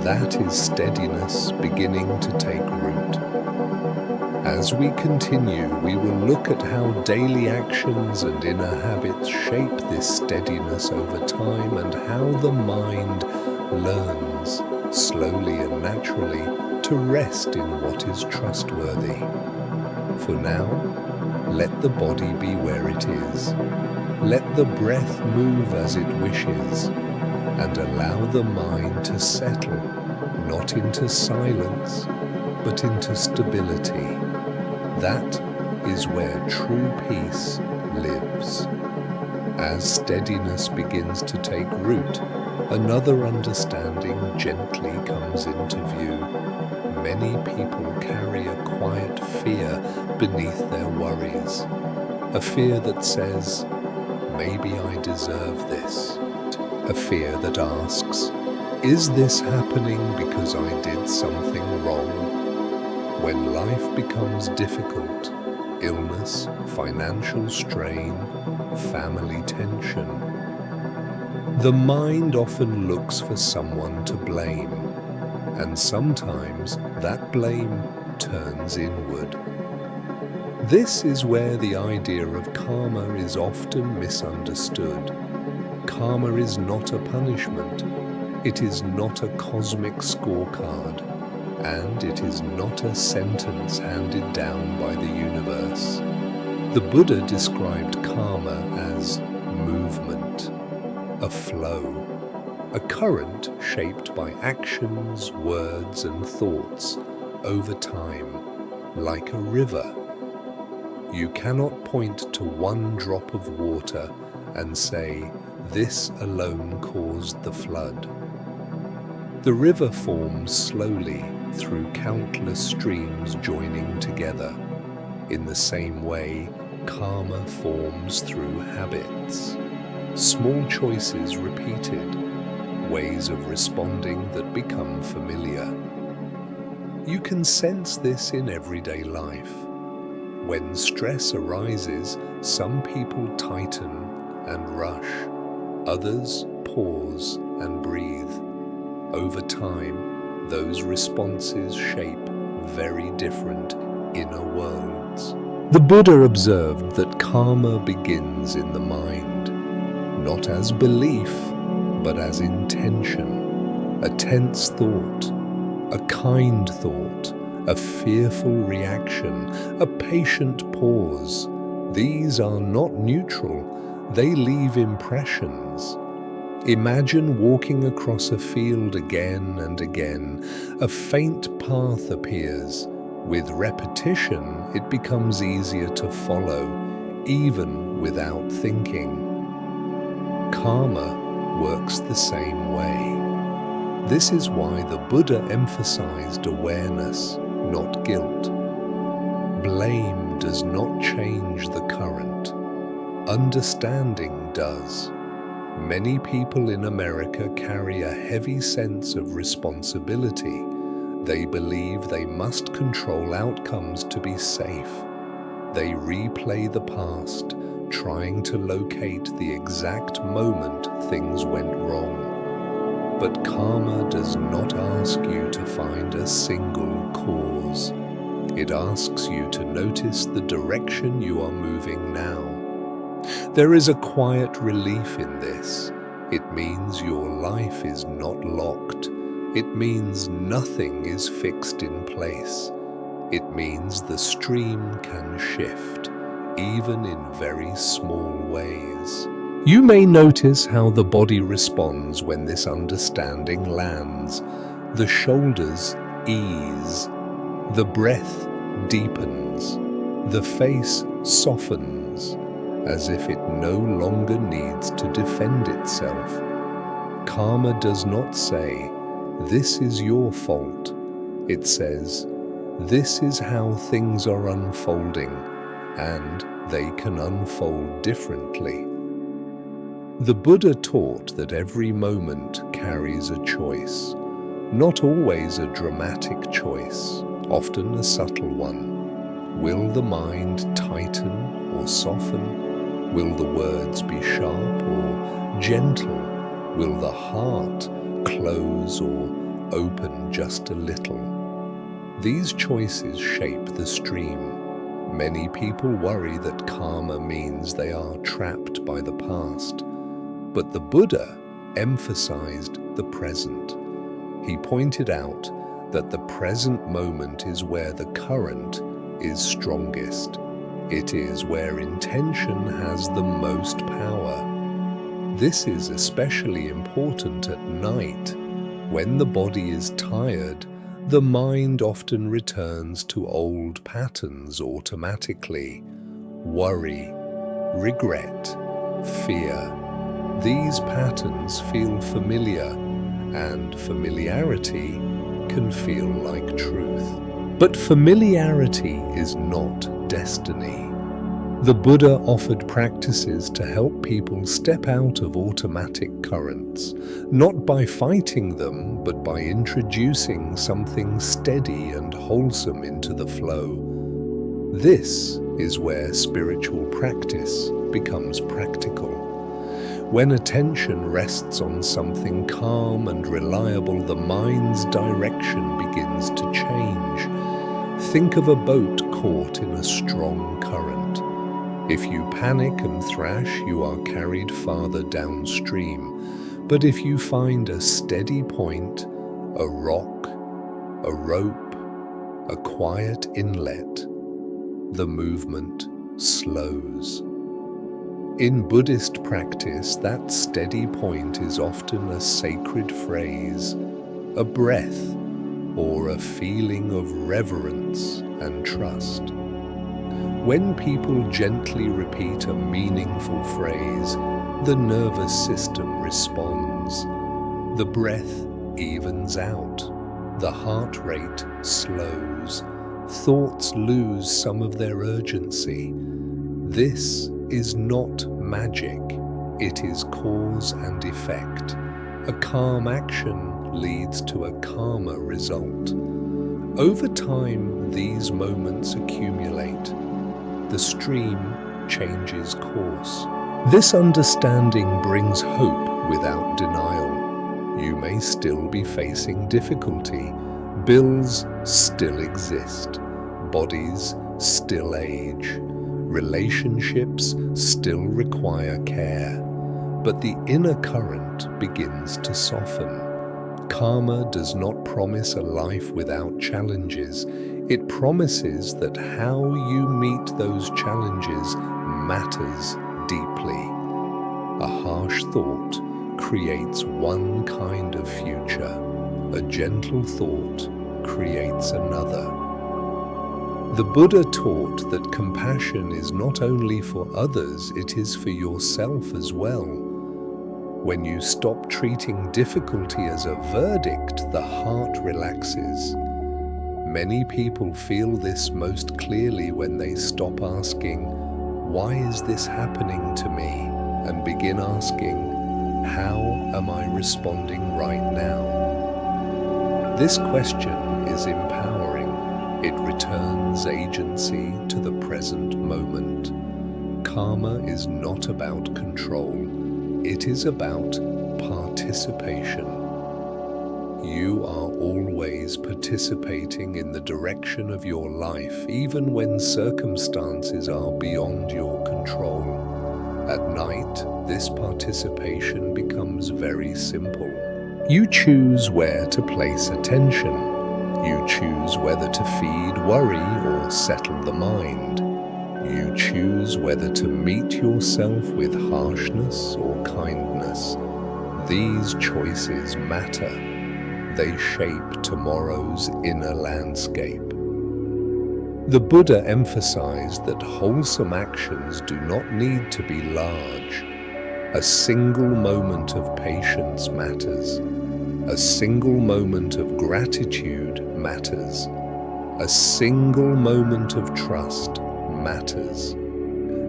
That is steadiness beginning to take root. As we continue, we will look at how daily actions and inner habits shape this steadiness over time and how the mind learns, slowly and naturally, to rest in what is trustworthy. For now, let the body be where it is. Let the breath move as it wishes, and allow the mind to settle, not into silence, but into stability. That is where true peace lives. As steadiness begins to take root, another understanding gently comes into view. Many people carry a quiet fear beneath their worries, a fear that says, maybe I deserve this. A fear that asks, is this happening because I did something wrong? When life becomes difficult, illness, financial strain, family tension, the mind often looks for someone to blame, and sometimes that blame turns inward. This is where the idea of karma is often misunderstood. Karma is not a punishment, it is not a cosmic scorecard, and it is not a sentence handed down by the universe. The Buddha described karma as movement, a flow, a current shaped by actions, words, and thoughts over time, like a river. You cannot point to one drop of water and say, this alone caused the flood. The river forms slowly through countless streams joining together. In the same way, karma forms through habits. Small choices repeated, ways of responding that become familiar. You can sense this in everyday life. When stress arises, some people tighten and rush. Others pause and breathe. Over time, those responses shape very different inner worlds. The Buddha observed that karma begins in the mind, not as belief, but as intention. A tense thought, a kind thought, a fearful reaction, a patient pause. These are not neutral. They leave impressions. Imagine walking across a field again and again. A faint path appears. With repetition, it becomes easier to follow, even without thinking. Karma works the same way. This is why the Buddha emphasized awareness, not guilt. Blame does not change the current. Understanding does. Many people in America carry a heavy sense of responsibility. They believe they must control outcomes to be safe. They replay the past, trying to locate the exact moment things went wrong. But karma does not ask you to find a single cause. It asks you to notice the direction you are moving now. There is a quiet relief in this. It means your life is not locked. It means nothing is fixed in place. It means the stream can shift, even in very small ways. You may notice how the body responds when this understanding lands. The shoulders ease. The breath deepens. The face softens, as if it no longer needs to defend itself. Karma does not say, this is your fault. It says, this is how things are unfolding, and they can unfold differently. The Buddha taught that every moment carries a choice, not always a dramatic choice, often a subtle one. Will the mind tighten or soften? Will the words be sharp or gentle? Will the heart close or open just a little? These choices shape the stream. Many people worry that karma means they are trapped by the past. But the Buddha emphasized the present. He pointed out that the present moment is where the current is strongest. It is where intention has the most power. This is especially important at night. When the body is tired, the mind often returns to old patterns automatically. Worry, regret, fear. These patterns feel familiar, and familiarity can feel like truth. But familiarity is not destiny. The Buddha offered practices to help people step out of automatic currents, not by fighting them, but by introducing something steady and wholesome into the flow. This is where spiritual practice becomes practical. When attention rests on something calm and reliable, the mind's direction begins to change. Think of a boat caught in a strong current. If you panic and thrash, you are carried farther downstream. But if you find a steady point, a rock, a rope, a quiet inlet, the movement slows. In Buddhist practice, that steady point is often a sacred phrase, a breath, or a feeling of reverence and trust. When people gently repeat a meaningful phrase, the nervous system responds. The breath evens out. The heart rate slows. Thoughts lose some of their urgency. This is not magic. It is cause and effect. A calm action leads to a calmer result. Over time, these moments accumulate. The stream changes course. This understanding brings hope without denial. You may still be facing difficulty. Bills still exist. Bodies still age. Relationships still require care. But the inner current begins to soften. Karma does not promise a life without challenges. It promises that how you meet those challenges matters deeply. A harsh thought creates one kind of future. A gentle thought creates another. The Buddha taught that compassion is not only for others, it is for yourself as well. When you stop treating difficulty as a verdict, the heart relaxes. Many people feel this most clearly when they stop asking, "Why is this happening to me?" and begin asking, "How am I responding right now?" This question is empowering. It returns agency to the present moment. Karma is not about control. It is about participation. You are always participating in the direction of your life, even when circumstances are beyond your control. At night, this participation becomes very simple. You choose where to place attention. You choose whether to feed worry or settle the mind. You choose whether to meet yourself with harshness or kindness. These choices matter. They shape tomorrow's inner landscape. The Buddha emphasized that wholesome actions do not need to be large. A single moment of patience matters. A single moment of gratitude matters. A single moment of trust matters.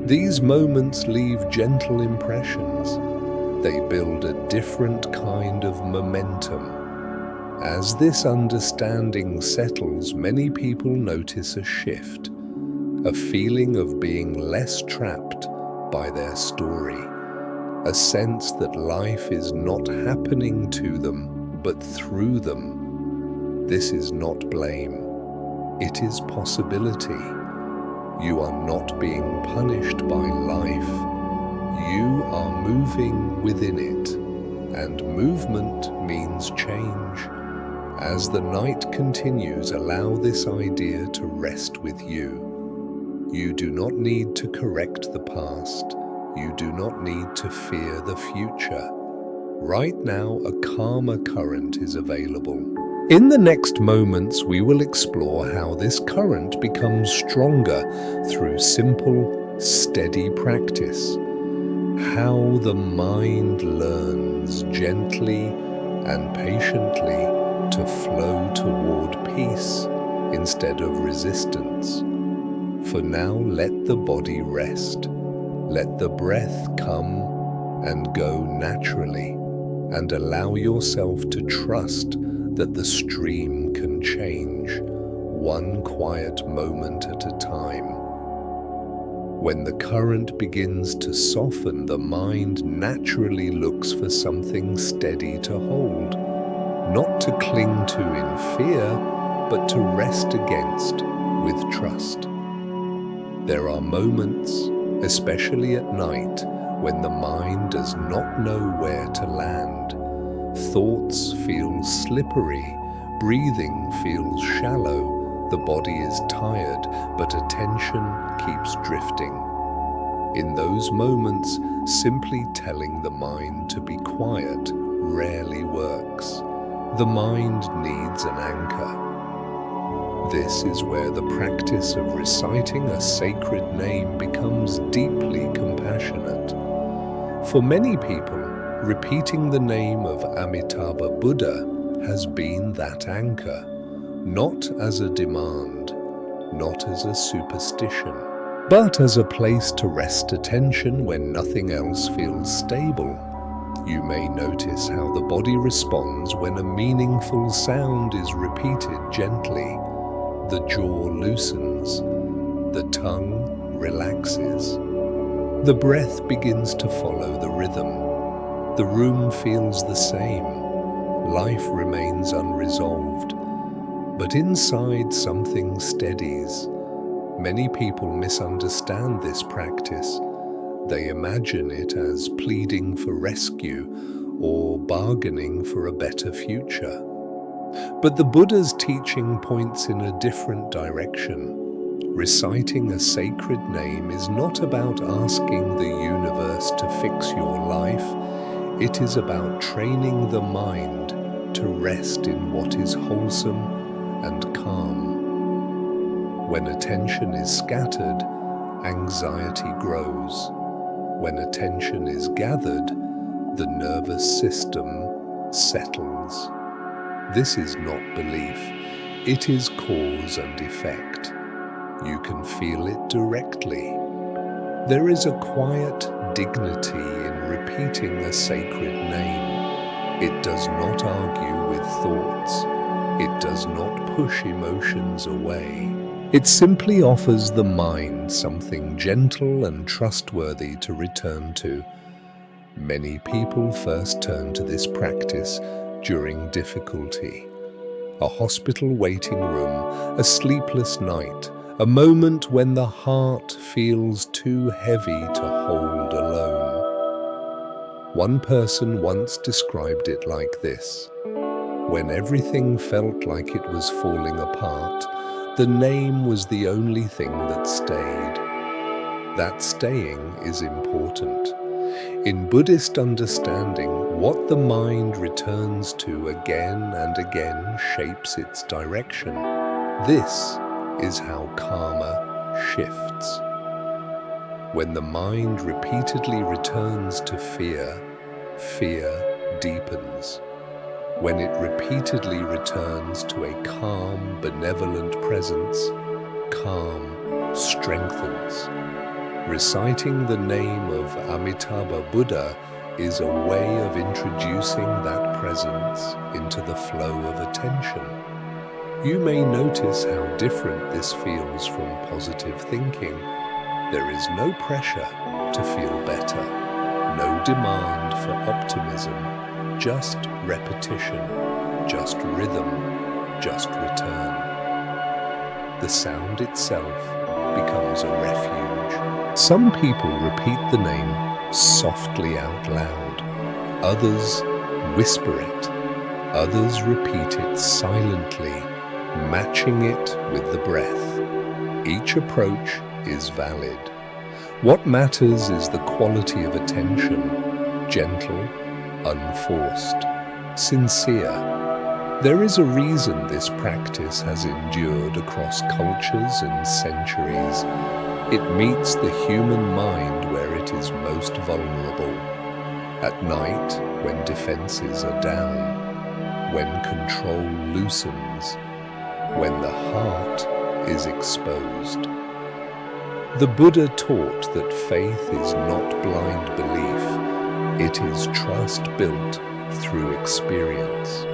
These moments leave gentle impressions. They build a different kind of momentum. As this understanding settles, many people notice a shift, a feeling of being less trapped by their story, a sense that life is not happening to them, but through them. This is not blame. It is possibility. You are not being punished by life. You are moving within it, and movement means change. As the night continues, allow this idea to rest with you. You do not need to correct the past. You do not need to fear the future. Right now, a calmer current is available. In the next moments, we will explore how this current becomes stronger through simple, steady practice. How the mind learns gently and patiently to flow toward peace instead of resistance. For now, let the body rest. Let the breath come and go naturally, and allow yourself to trust that the stream can change, one quiet moment at a time. When the current begins to soften, the mind naturally looks for something steady to hold, not to cling to in fear, but to rest against with trust. There are moments, especially at night, when the mind does not know where to land. Thoughts feel slippery, breathing feels shallow, the body is tired, but attention keeps drifting. In those moments, simply telling the mind to be quiet rarely works. The mind needs an anchor. This is where the practice of reciting a sacred name becomes deeply compassionate. For many people, repeating the name of Amitābha Buddha has been that anchor, not as a demand, not as a superstition, but as a place to rest attention when nothing else feels stable. You may notice how the body responds when a meaningful sound is repeated gently. The jaw loosens, the tongue relaxes. The breath begins to follow the rhythm. The room feels the same. Life remains unresolved. But inside, something steadies. Many people misunderstand this practice. They imagine it as pleading for rescue or bargaining for a better future. But the Buddha's teaching points in a different direction. Reciting a sacred name is not about asking the universe to fix your life. It is about training the mind to rest in what is wholesome and calm. When attention is scattered, anxiety grows. When attention is gathered, the nervous system settles. This is not belief, it is cause and effect. You can feel it directly. There is a quiet dignity in repeating a sacred name. It does not argue with thoughts. It does not push emotions away. It simply offers the mind something gentle and trustworthy to return to. Many people first turn to this practice during difficulty. A hospital waiting room, a sleepless night, a moment when the heart feels too heavy to hold alone. One person once described it like this: when everything felt like it was falling apart, the name was the only thing that stayed. That staying is important. In Buddhist understanding, what the mind returns to again and again shapes its direction. This is how karma shifts. When the mind repeatedly returns to fear, fear deepens. When it repeatedly returns to a calm, benevolent presence, calm strengthens. Reciting the name of Amitābha Buddha is a way of introducing that presence into the flow of attention. You may notice how different this feels from positive thinking. There is no pressure to feel better, no demand for optimism, just repetition, just rhythm, just return. The sound itself becomes a refuge. Some people repeat the name softly out loud. Others whisper it. Others repeat it silently, matching it with the breath. Each approach is valid. What matters is the quality of attention, gentle, unforced, sincere. There is a reason this practice has endured across cultures and centuries. It meets the human mind where it is most vulnerable. At night, when defenses are down, when control loosens, when the heart is exposed. The Buddha taught that faith is not blind belief, it is trust built through experience.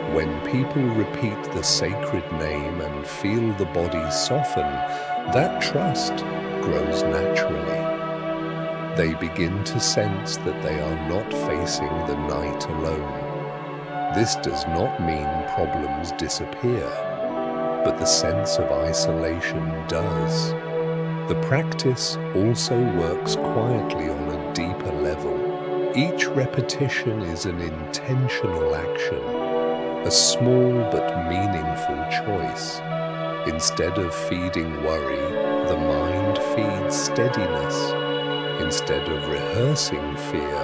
When people repeat the sacred name and feel the body soften, that trust grows naturally. They begin to sense that they are not facing the night alone. This does not mean problems disappear, but the sense of isolation does. The practice also works quietly on a deeper level. Each repetition is an intentional action, a small but meaningful choice. Instead of feeding worry, the mind feeds steadiness. Instead of rehearsing fear,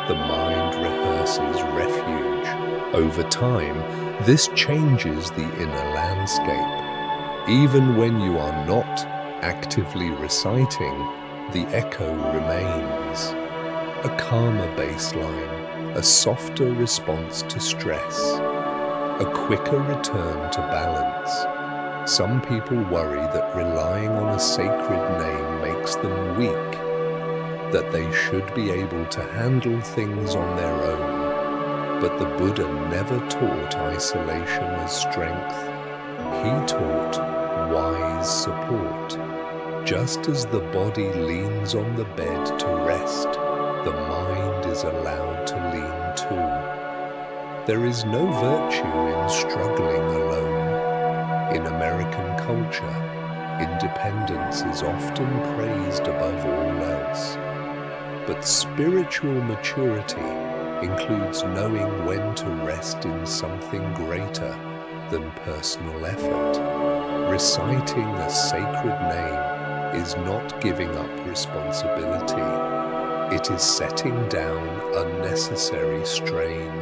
the mind rehearses refuge. Over time, this changes the inner landscape. Even when you are not actively reciting, the echo remains. A calmer baseline, a softer response to stress, a quicker return to balance. Some people worry that relying on a sacred name makes them weak, that they should be able to handle things on their own. But the Buddha never taught isolation as strength. He taught wise support. Just as the body leans on the bed to rest, the mind is allowed to lean too. There is no virtue in struggling alone. In American culture, independence is often praised above all else. But spiritual maturity includes knowing when to rest in something greater than personal effort. Reciting a sacred name is not giving up responsibility. It is setting down unnecessary strain.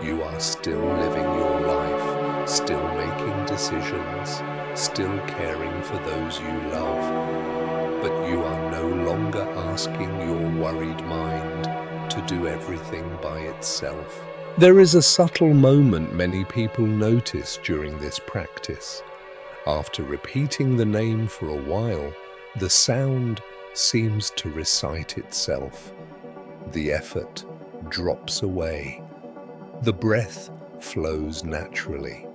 You are still living your life, still making decisions, still caring for those you love. But you are no longer asking your worried mind to do everything by itself. There is a subtle moment many people notice during this practice. After repeating the name for a while, the sound seems to recite itself. The effort drops away. The breath flows naturally.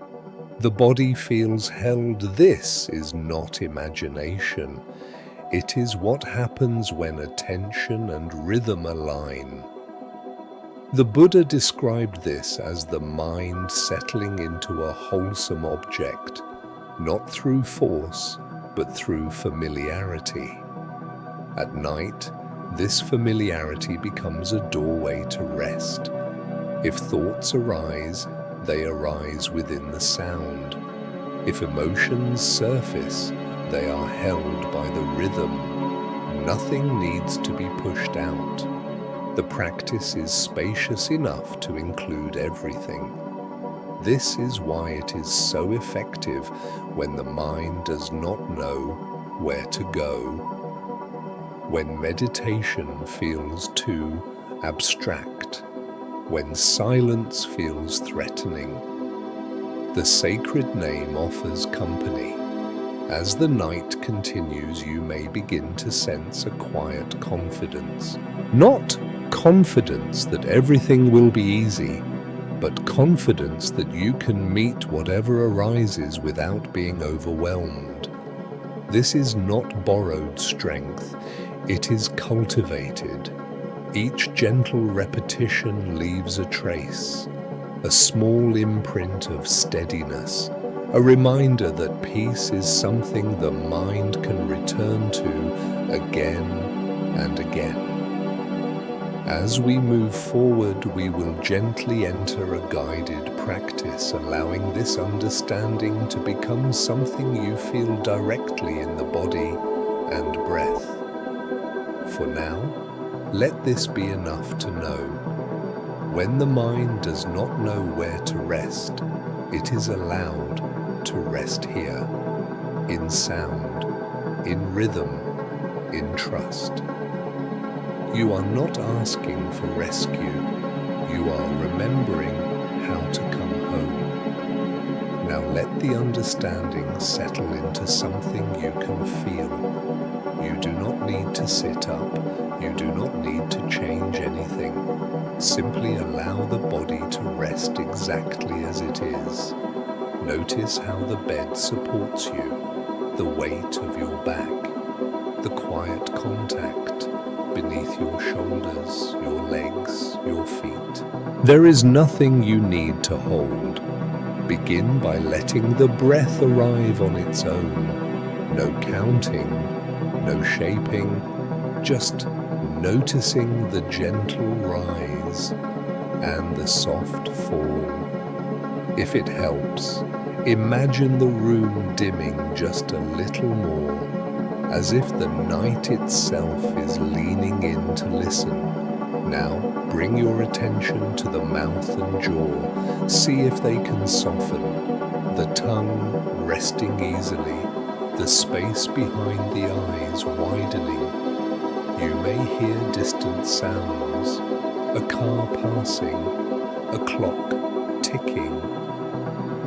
The body feels held. This is not imagination. It is what happens when attention and rhythm align. The Buddha described this as the mind settling into a wholesome object, not through force, but through familiarity. At night, this familiarity becomes a doorway to rest. If thoughts arise, they arise within the sound. If emotions surface, they are held by the rhythm. Nothing needs to be pushed out. The practice is spacious enough to include everything. This is why it is so effective when the mind does not know where to go. When meditation feels too abstract. When silence feels threatening. The sacred name offers company. As the night continues, you may begin to sense a quiet confidence. Not confidence that everything will be easy, but confidence that you can meet whatever arises without being overwhelmed. This is not borrowed strength, it is cultivated. Each gentle repetition leaves a trace, a small imprint of steadiness, a reminder that peace is something the mind can return to again and again. As we move forward, we will gently enter a guided practice, allowing this understanding to become something you feel directly in the body and breath. For now, let this be enough to know. when the mind does not know where to rest, it is allowed to rest here, in sound, in rhythm, in trust. You are not asking for rescue, you are remembering how to come home. Now let the understanding settle into something you can feel. You do not need to sit up, you do not need to change anything. Simply allow the body to rest exactly as it is. Notice how the bed supports you, the weight of your back, the quiet contact beneath your shoulders, your legs, your feet. There is nothing you need to hold. Begin by letting the breath arrive on its own. No counting, no shaping, just noticing the gentle rise and the soft fall. If it helps, imagine the room dimming just a little more, as if the night itself is leaning in to listen. Now, bring your attention to the mouth and jaw. See if they can soften, the tongue resting easily, the space behind the eyes widening. You may hear distant sounds, a car passing, a clock ticking.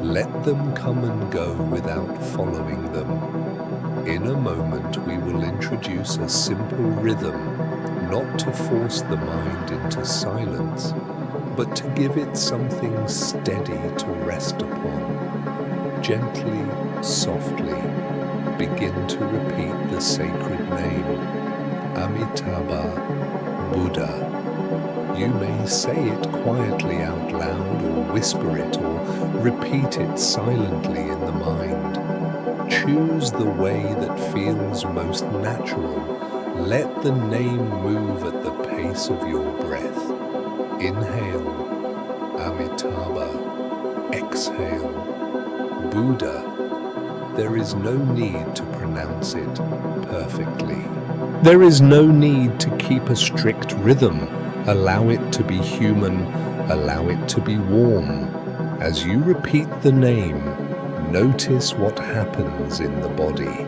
Let them come and go without following them. In a moment, we will introduce a simple rhythm, not to force the mind into silence, but to give it something steady to rest upon. Gently, softly, begin to repeat the sacred name, Amitābha Buddha. You may say it quietly out loud, or whisper it, or repeat it silently in the mind. Choose the way that feels most natural. Let the name move at the pace of your breath. Inhale, Amitābha. Exhale, Buddha. There is no need to pronounce it perfectly. There is no need to keep a strict rhythm. Allow it to be human, allow it to be warm. As you repeat the name, notice what happens in the body.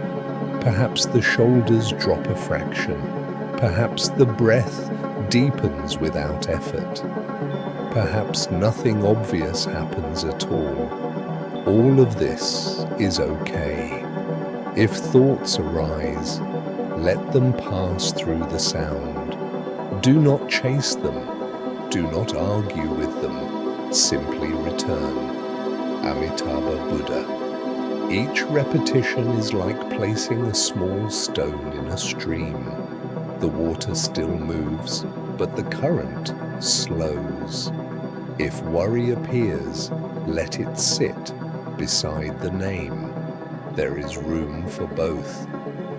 Perhaps the shoulders drop a fraction. Perhaps the breath deepens without effort. Perhaps nothing obvious happens at all. All of this is okay. If thoughts arise, let them pass through the sound. Do not chase them. Do not argue with them. Simply return. Amitābha Buddha. Each repetition is like placing a small stone in a stream. The water still moves, but the current slows. If worry appears, let it sit beside the name. There is room for both.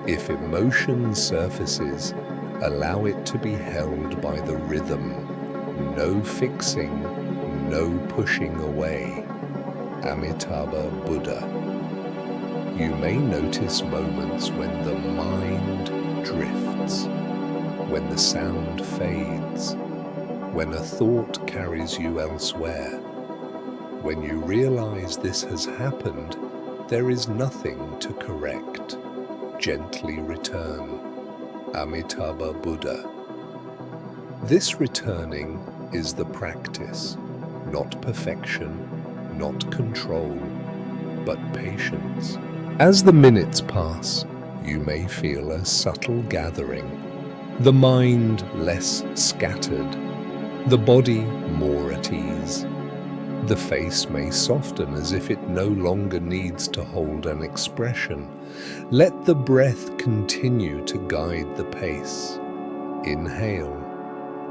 If emotion surfaces, allow it to be held by the rhythm. No fixing, no pushing away. Amitābha Buddha. You may notice moments when the mind drifts, when the sound fades, when a thought carries you elsewhere. When you realize this has happened, there is nothing to correct. Gently return. Amitābha Buddha. This returning is the practice, not perfection, not control, but patience. As the minutes pass, you may feel a subtle gathering, the mind less scattered, the body more at ease. The face may soften as if it no longer needs to hold an expression. Let the breath continue to guide the pace. Inhale,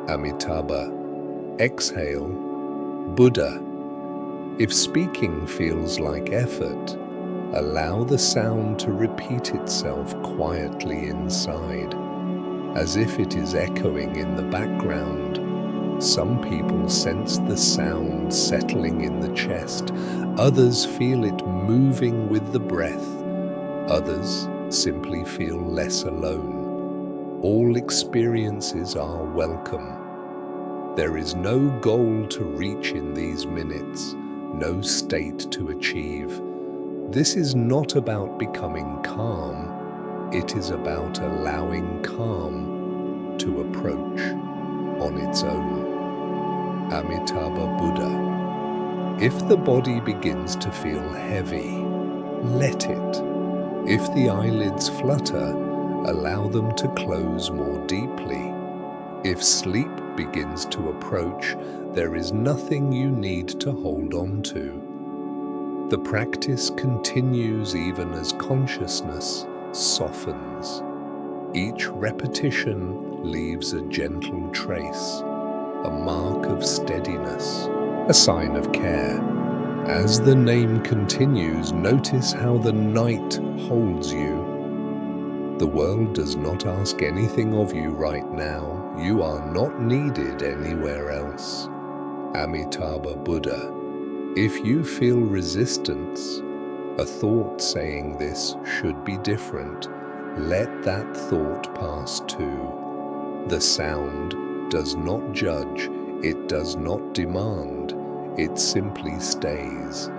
Amitābha. Exhale, Buddha. If speaking feels like effort, allow the sound to repeat itself quietly inside, as if it is echoing in the background. Some people sense the sound settling in the chest. Others feel it moving with the breath. Others simply feel less alone. All experiences are welcome. There is no goal to reach in these minutes, no state to achieve. This is not about becoming calm. It is about allowing calm to approach on its own. Amitābha Buddha. If the body begins to feel heavy, let it. If the eyelids flutter, allow them to close more deeply. If sleep begins to approach, there is nothing you need to hold on to. The practice continues even as consciousness softens. Each repetition leaves a gentle trace, a mark of steadiness, a sign of care. As the name continues, notice how the night holds you. The world does not ask anything of you right now. You are not needed anywhere else. Amitābha Buddha. If you feel resistance, a thought saying this should be different, let that thought pass too. The sound does not judge, it does not demand, it simply stays.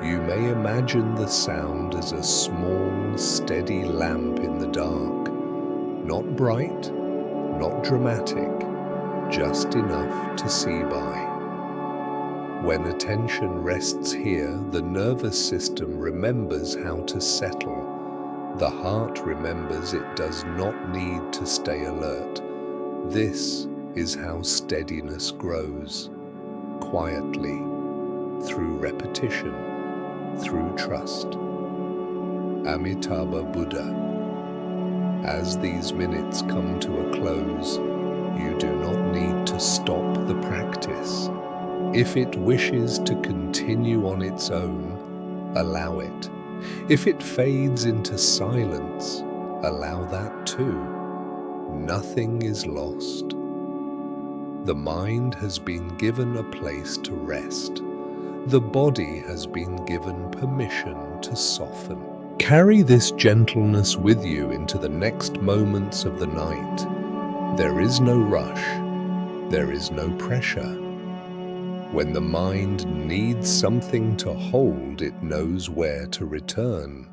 You may imagine the sound as a small, steady lamp in the dark. Not bright, not dramatic, just enough to see by. When attention rests here, the nervous system remembers how to settle. The heart remembers it does not need to stay alert. This is how steadiness grows, quietly, through repetition, through trust. Amitābha Buddha. As these minutes come to a close, you do not need to stop the practice. If it wishes to continue on its own, allow it. If it fades into silence, allow that too. Nothing is lost. The mind has been given a place to rest. The body has been given permission to soften. Carry this gentleness with you into the next moments of the night. There is no rush. There is no pressure. When the mind needs something to hold, it knows where to return.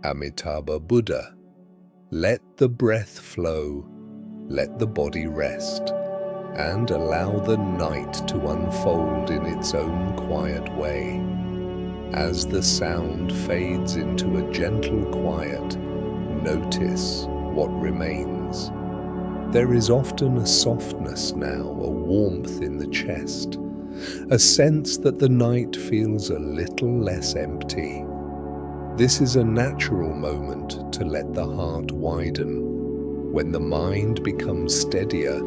Amitābha Buddha. Let the breath flow. Let the body rest. And allow the night to unfold in its own quiet way. As the sound fades into a gentle quiet, notice what remains. There is often a softness now, a warmth in the chest, a sense that the night feels a little less empty. This is a natural moment to let the heart widen. When the mind becomes steadier,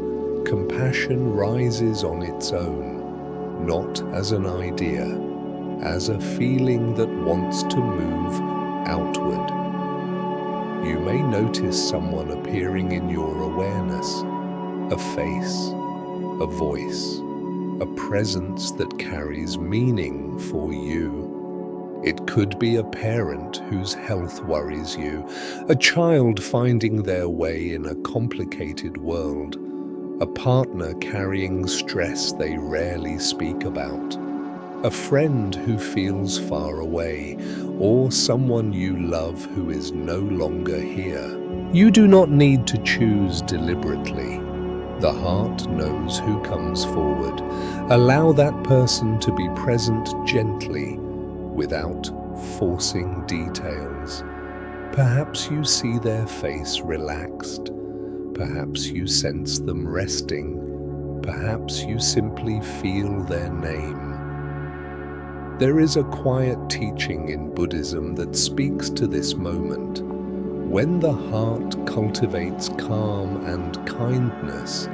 compassion rises on its own, not as an idea, as a feeling that wants to move outward. You may notice someone appearing in your awareness, a face, a voice, a presence that carries meaning for you. It could be a parent whose health worries you, a child finding their way in a complicated world, a partner carrying stress they rarely speak about, a friend who feels far away, or someone you love who is no longer here. You do not need to choose deliberately. The heart knows who comes forward. Allow that person to be present gently, without forcing details. Perhaps you see their face relaxed. Perhaps you sense them resting. Perhaps you simply feel their name. There is a quiet teaching in Buddhism that speaks to this moment. When the heart cultivates calm and kindness,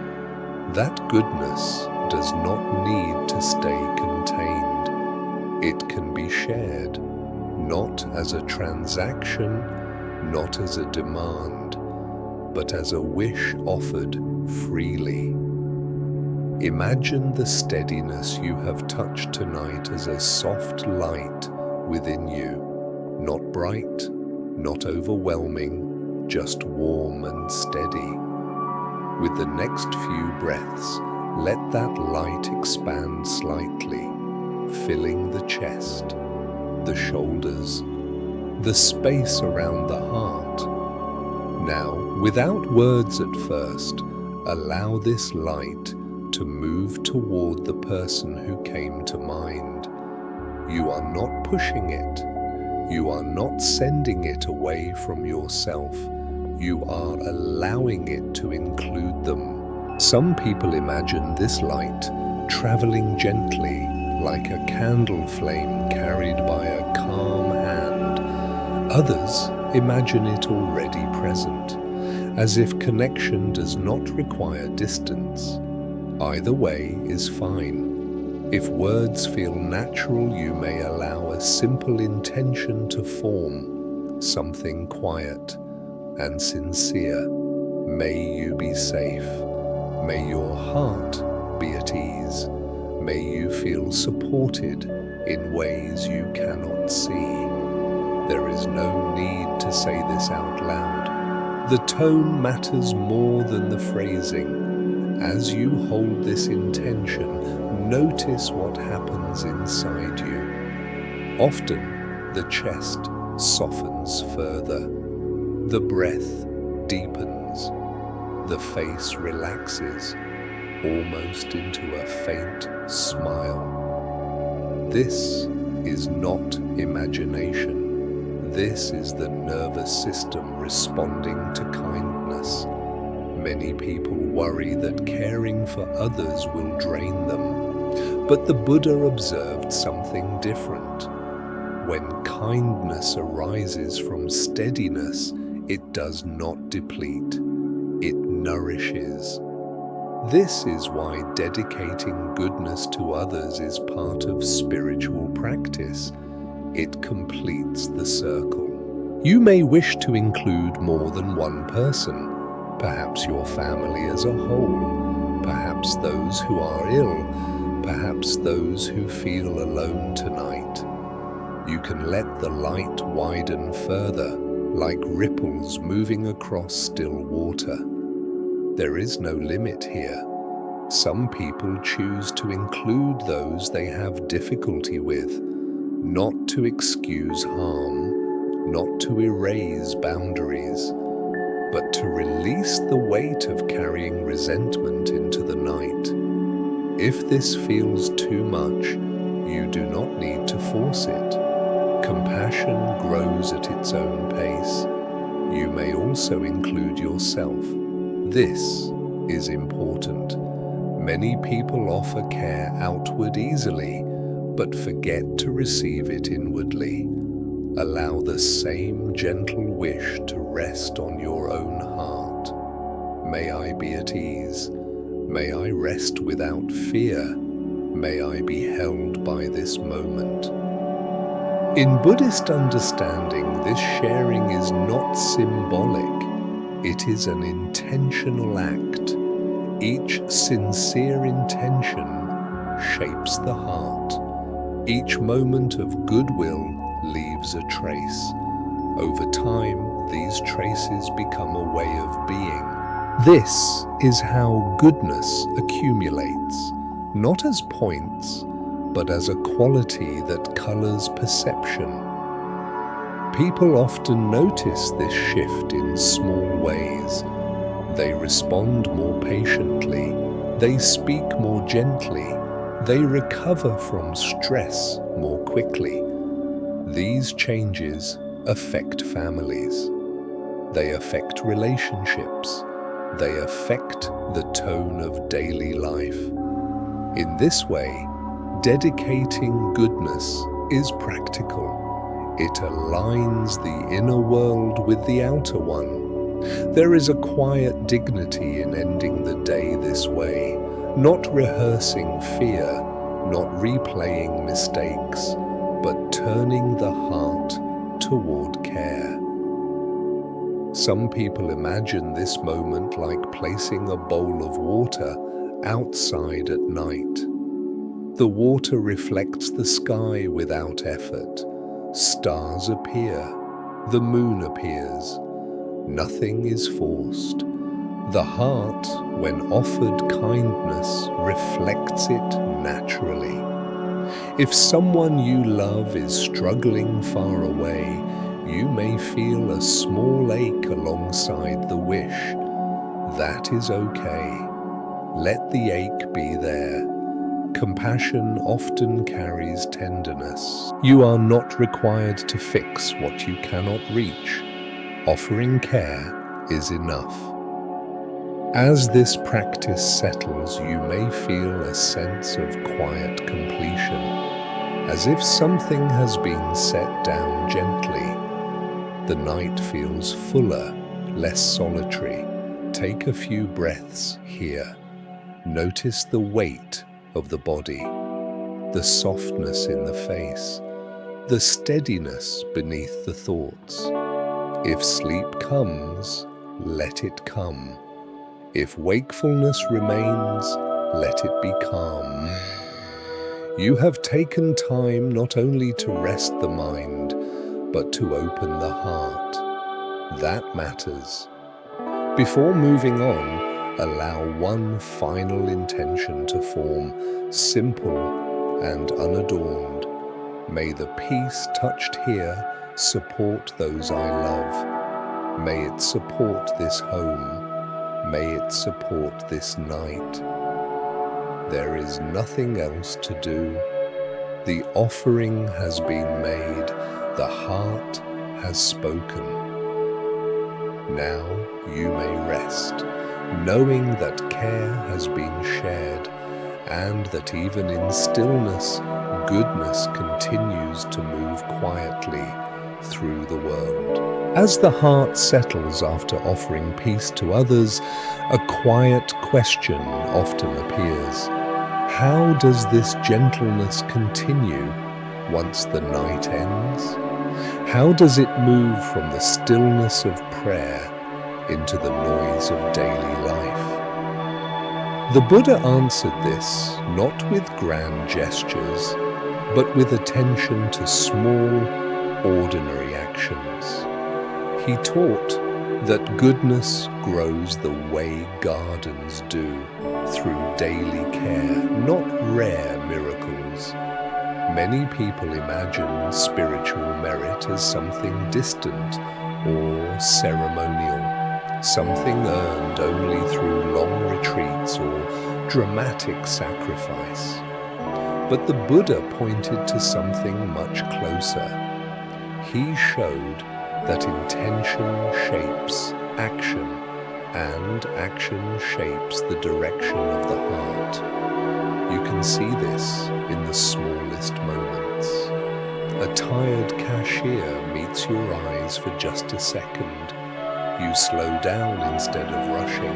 that goodness does not need to stay contained. It can be shared, not as a transaction, not as a demand, but as a wish offered freely. Imagine the steadiness you have touched tonight as a soft light within you, not bright, not overwhelming, just warm and steady. With the next few breaths, let that light expand slightly, filling the chest, the shoulders, the space around the heart. Now, without words at first, allow this light to move toward the person who came to mind. You are not pushing it. You are not sending it away from yourself. You are allowing it to include them. Some people imagine this light traveling gently, like a candle flame carried by a calm hand. Others imagine it already present, as if connection does not require distance. Either way is fine. If words feel natural, you may allow a simple intention to form, something quiet and sincere. May you be safe. May your heart be at ease. May you feel supported in ways you cannot see. There is no need to say this out loud. The tone matters more than the phrasing. As you hold this intention, notice what happens inside you. Often, the chest softens further. The breath deepens. The face relaxes, almost into a faint smile. This is not imagination. This is the nervous system responding to kindness. Many people worry that caring for others will drain them, but the Buddha observed something different. When kindness arises from steadiness, it does not deplete, it nourishes. This is why dedicating goodness to others is part of spiritual practice. It completes the circle. You may wish to include more than one person, perhaps your family as a whole, perhaps those who are ill, perhaps those who feel alone tonight. You can let the light widen further, like ripples moving across still water. There is no limit here. Some people choose to include those they have difficulty with, not to excuse harm, not to erase boundaries, but to release the weight of carrying resentment into the night. If this feels too much, you do not need to force it. Compassion grows at its own pace. You may also include yourself. This is important. Many people offer care outward easily, but forget to receive it inwardly. Allow the same gentle wish to rest on your own heart. May I be at ease. May I rest without fear. May I be held by this moment. In Buddhist understanding, this sharing is not symbolic. It is an intentional act. Each sincere intention shapes the heart. Each moment of goodwill leaves a trace. Over time, these traces become a way of being. This is how goodness accumulates, not as points, but as a quality that colors perception. People often notice this shift in small ways. They respond more patiently, they speak more gently, they recover from stress more quickly. These changes affect families. They affect relationships. They affect the tone of daily life. In this way, dedicating goodness is practical. It aligns the inner world with the outer one. There is a quiet dignity in ending the day this way, not rehearsing fear, not replaying mistakes, but turning the heart toward care. Some people imagine this moment like placing a bowl of water outside at night. The water reflects the sky without effort. Stars appear. The moon appears. Nothing is forced. The heart, when offered kindness, reflects it naturally. If someone you love is struggling far away, you may feel a small ache alongside the wish. That is okay. Let the ache be there. Compassion often carries tenderness. You are not required to fix what you cannot reach. Offering care is enough. As this practice settles, you may feel a sense of quiet completion, as if something has been set down gently. The night feels fuller, less solitary. Take a few breaths here. Notice the weight of the body, the softness in the face, the steadiness beneath the thoughts. If sleep comes, let it come. If wakefulness remains, let it be calm. You have taken time not only to rest the mind, but to open the heart. That matters. Before moving on, allow one final intention to form, simple and unadorned. May the peace touched here support those I love. May it support this home. May it support this night. There is nothing else to do. The offering has been made. The heart has spoken. Now you may rest, knowing that care has been shared, and that even in stillness, goodness continues to move quietly through the world. As the heart settles after offering peace to others, a quiet question often appears. How does this gentleness continue once the night ends? How does it move from the stillness of prayer into the noise of daily life? The Buddha answered this not with grand gestures, but with attention to small, ordinary actions. He taught that goodness grows the way gardens do, through daily care, not rare miracles. Many people imagine spiritual merit as something distant or ceremonial, something earned only through long retreats or dramatic sacrifice. But the Buddha pointed to something much closer. He showed that intention shapes action, and action shapes the direction of the heart. You can see this in the smallest moments. A tired cashier meets your eyes for just a second. You slow down instead of rushing.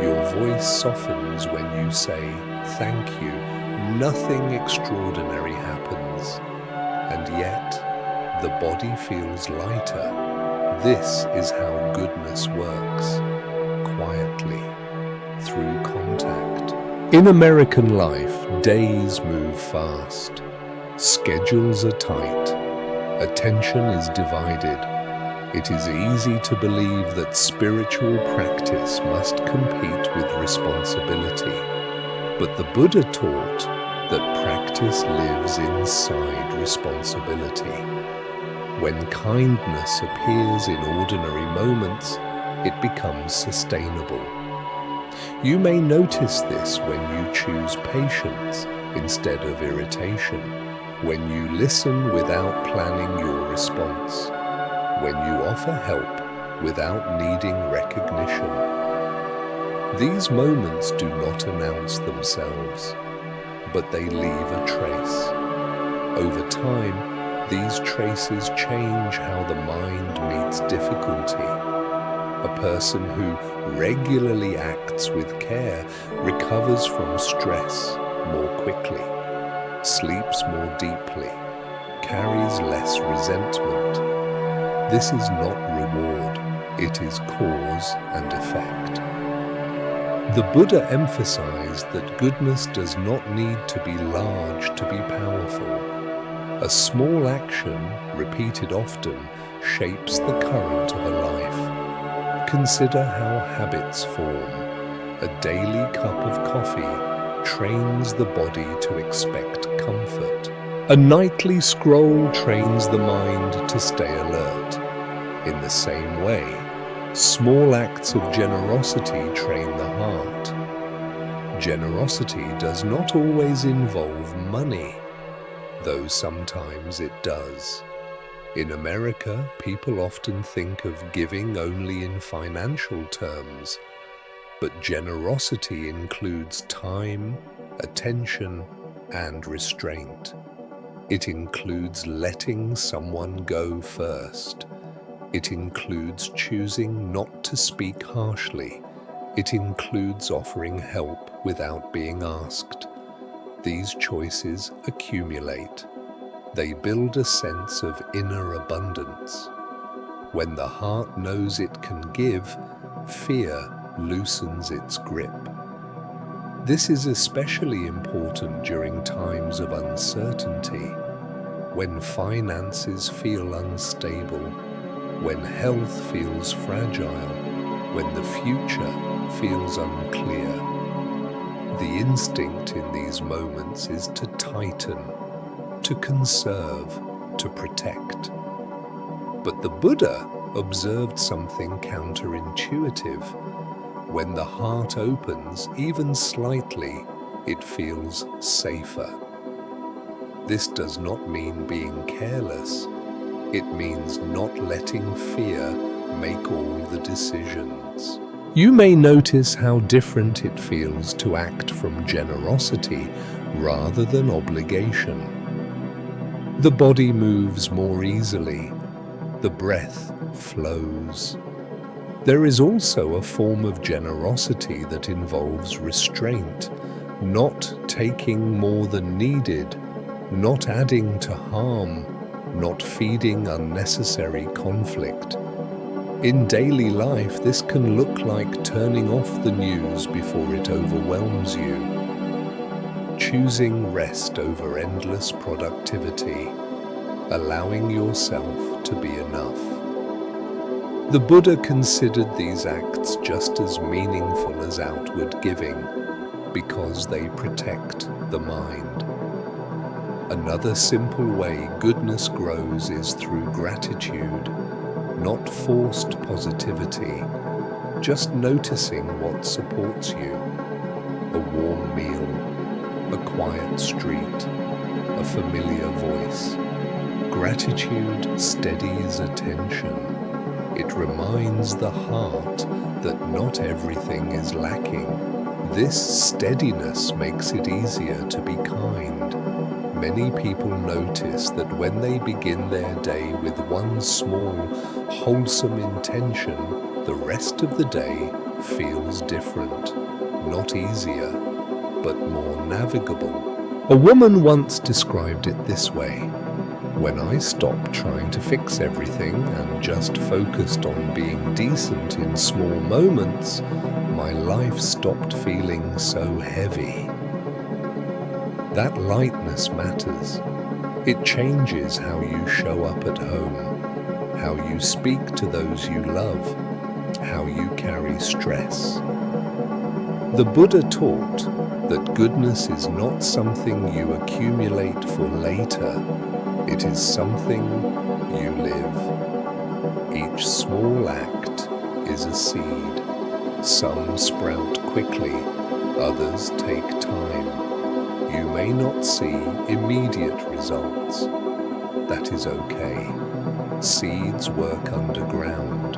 Your voice softens when you say, "Thank you." Nothing extraordinary happens, and yet the body feels lighter. This is how goodness works, quietly, through contact. In American life, days move fast. Schedules are tight. Attention is divided. It is easy to believe that spiritual practice must compete with responsibility. But the Buddha taught that practice lives inside responsibility. When kindness appears in ordinary moments, it becomes sustainable. You may notice this when you choose patience instead of irritation, when you listen without planning your response, when you offer help without needing recognition. These moments do not announce themselves, but they leave a trace. Over time, these traces change how the mind meets difficulty. A person who regularly acts with care recovers from stress more quickly, sleeps more deeply, carries less resentment. This is not reward, it is cause and effect. The Buddha emphasized that goodness does not need to be large to be powerful. A small action, repeated often, shapes the current of a life. Consider how habits form. A daily cup of coffee trains the body to expect comfort. A nightly scroll trains the mind to stay alert. In the same way, small acts of generosity train the heart. Generosity does not always involve money, though sometimes it does. In America, people often think of giving only in financial terms, but generosity includes time, attention, and restraint. It includes letting someone go first. It includes choosing not to speak harshly. It includes offering help without being asked. These choices accumulate. They build a sense of inner abundance. When the heart knows it can give, fear loosens its grip. This is especially important during times of uncertainty, when finances feel unstable, when health feels fragile, when the future feels unclear. The instinct in these moments is to tighten, to conserve, to protect. But the Buddha observed something counterintuitive. When the heart opens, even slightly, it feels safer. This does not mean being careless. It means not letting fear make all the decisions. You may notice how different it feels to act from generosity rather than obligation. The body moves more easily. The breath flows. There is also a form of generosity that involves restraint, not taking more than needed, not adding to harm, not feeding unnecessary conflict. In daily life, this can look like turning off the news before it overwhelms you, choosing rest over endless productivity, allowing yourself to be enough. The Buddha considered these acts just as meaningful as outward giving because they protect the mind. Another simple way goodness grows is through gratitude, not forced positivity, just noticing what supports you. A warm meal, a quiet street, a familiar voice. Gratitude steadies attention. It reminds the heart that not everything is lacking. This steadiness makes it easier to be kind. Many people notice that when they begin their day with one small, wholesome intention, the rest of the day feels different. Not easier, but more navigable. A woman once described it this way: when I stopped trying to fix everything and just focused on being decent in small moments, my life stopped feeling so heavy. That lightness matters. It changes how you show up at home, how you speak to those you love, how you carry stress. The Buddha taught that goodness is not something you accumulate for later. It is something you live. Each small act is a seed. Some sprout quickly, others take time. You may not see immediate results. That is okay. Seeds work underground.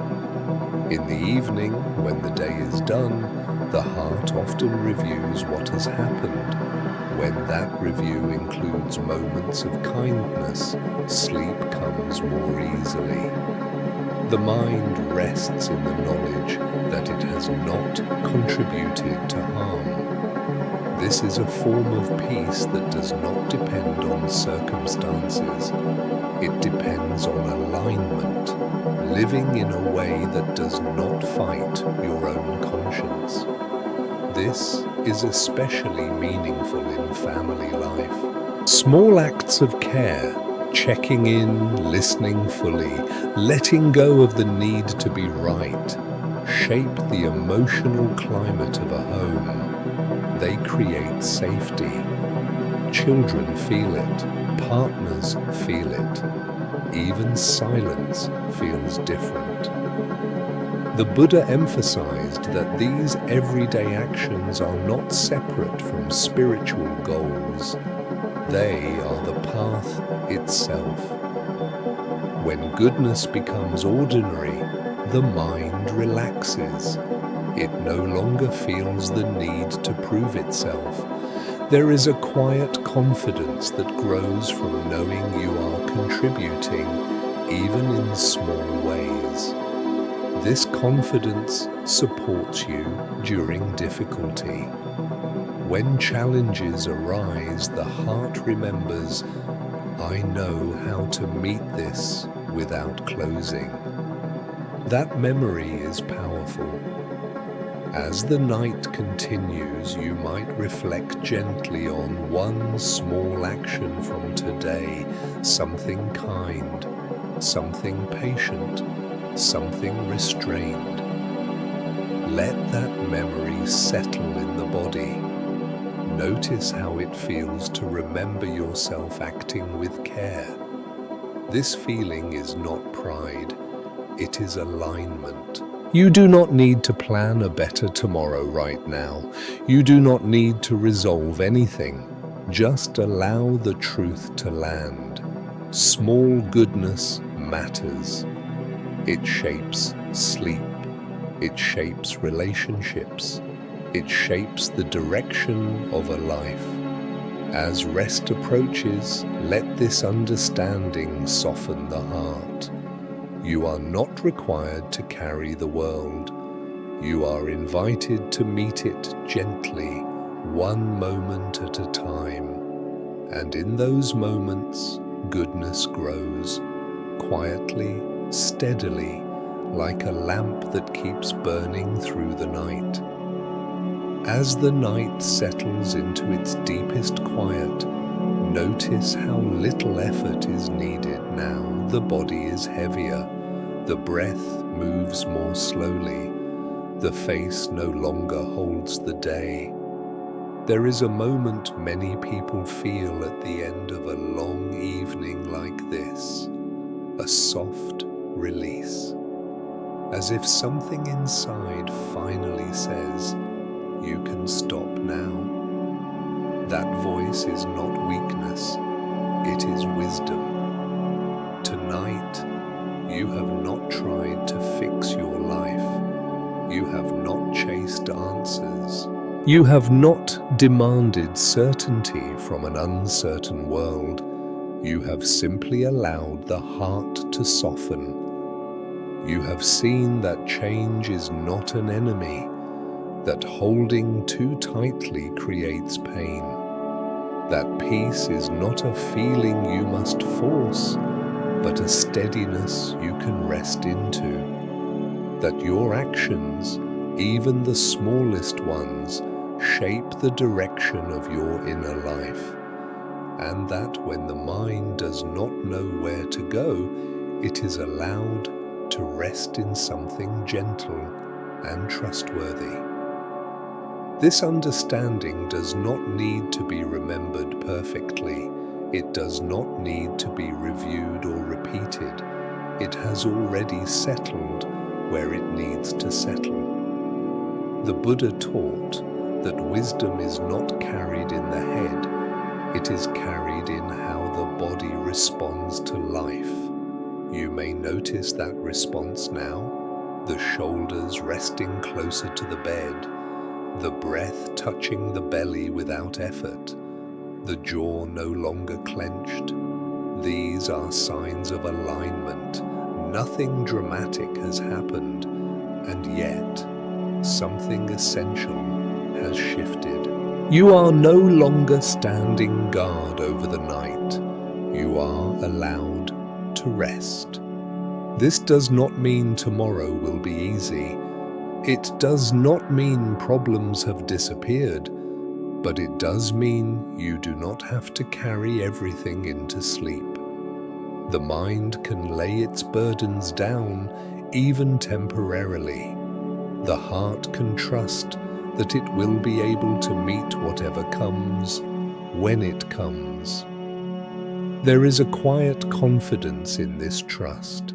In the evening, when the day is done, the heart often reviews what has happened. When that review includes moments of kindness, sleep comes more easily. The mind rests in the knowledge that it has not contributed to harm. This is a form of peace that does not depend on circumstances. It depends on alignment, living in a way that does not fight your own conscience. This is especially meaningful in family life. Small acts of care, checking in, listening fully, letting go of the need to be right, shape the emotional climate of a home. They create safety. Children feel it, partners feel it, even silence feels different. The Buddha emphasized that these everyday actions are not separate from spiritual goals. They are the path itself. When goodness becomes ordinary, the mind relaxes. It no longer feels the need to prove itself. There is a quiet confidence that grows from knowing you are contributing, even in small ways. This confidence supports you during difficulty. When challenges arise, the heart remembers, I know how to meet this without closing. That memory is powerful. As the night continues, you might reflect gently on one small action from today, something kind, something patient, something restrained. Let that memory settle in the body. Notice how it feels to remember yourself acting with care. This feeling is not pride, it is alignment. You do not need to plan a better tomorrow right now. You do not need to resolve anything. Just allow the truth to land. Small goodness matters. It shapes sleep. It shapes relationships. It shapes the direction of a life. As rest approaches, let this understanding soften the heart. You are not required to carry the world. You are invited to meet it gently, one moment at a time. And in those moments, goodness grows, quietly, steadily, like a lamp that keeps burning through the night. As the night settles into its deepest quiet, notice how little effort is needed now. The body is heavier, the breath moves more slowly, the face no longer holds the day. There is a moment many people feel at the end of a long evening like this, a soft release, as if something inside finally says, you can stop now. That voice is not weakness, it is wisdom. Tonight, you have not tried to fix your life. You have not chased answers. You have not demanded certainty from an uncertain world. You have simply allowed the heart to soften. You have seen that change is not an enemy, that holding too tightly creates pain. That peace is not a feeling you must force, but a steadiness you can rest into. That your actions, even the smallest ones, shape the direction of your inner life. And that when the mind does not know where to go, it is allowed to rest in something gentle and trustworthy. This understanding does not need to be remembered perfectly. It does not need to be reviewed or repeated. It has already settled where it needs to settle. The Buddha taught that wisdom is not carried in the head. It is carried in how the body responds to life. You may notice that response now, the shoulders resting closer to the bed, the breath touching the belly without effort, the jaw no longer clenched. These are signs of alignment. Nothing dramatic has happened, and yet something essential has shifted. You are no longer standing guard over the night. You are allowed to rest. This does not mean tomorrow will be easy. It does not mean problems have disappeared, but it does mean you do not have to carry everything into sleep. The mind can lay its burdens down, even temporarily. The heart can trust that it will be able to meet whatever comes when it comes. There is a quiet confidence in this trust.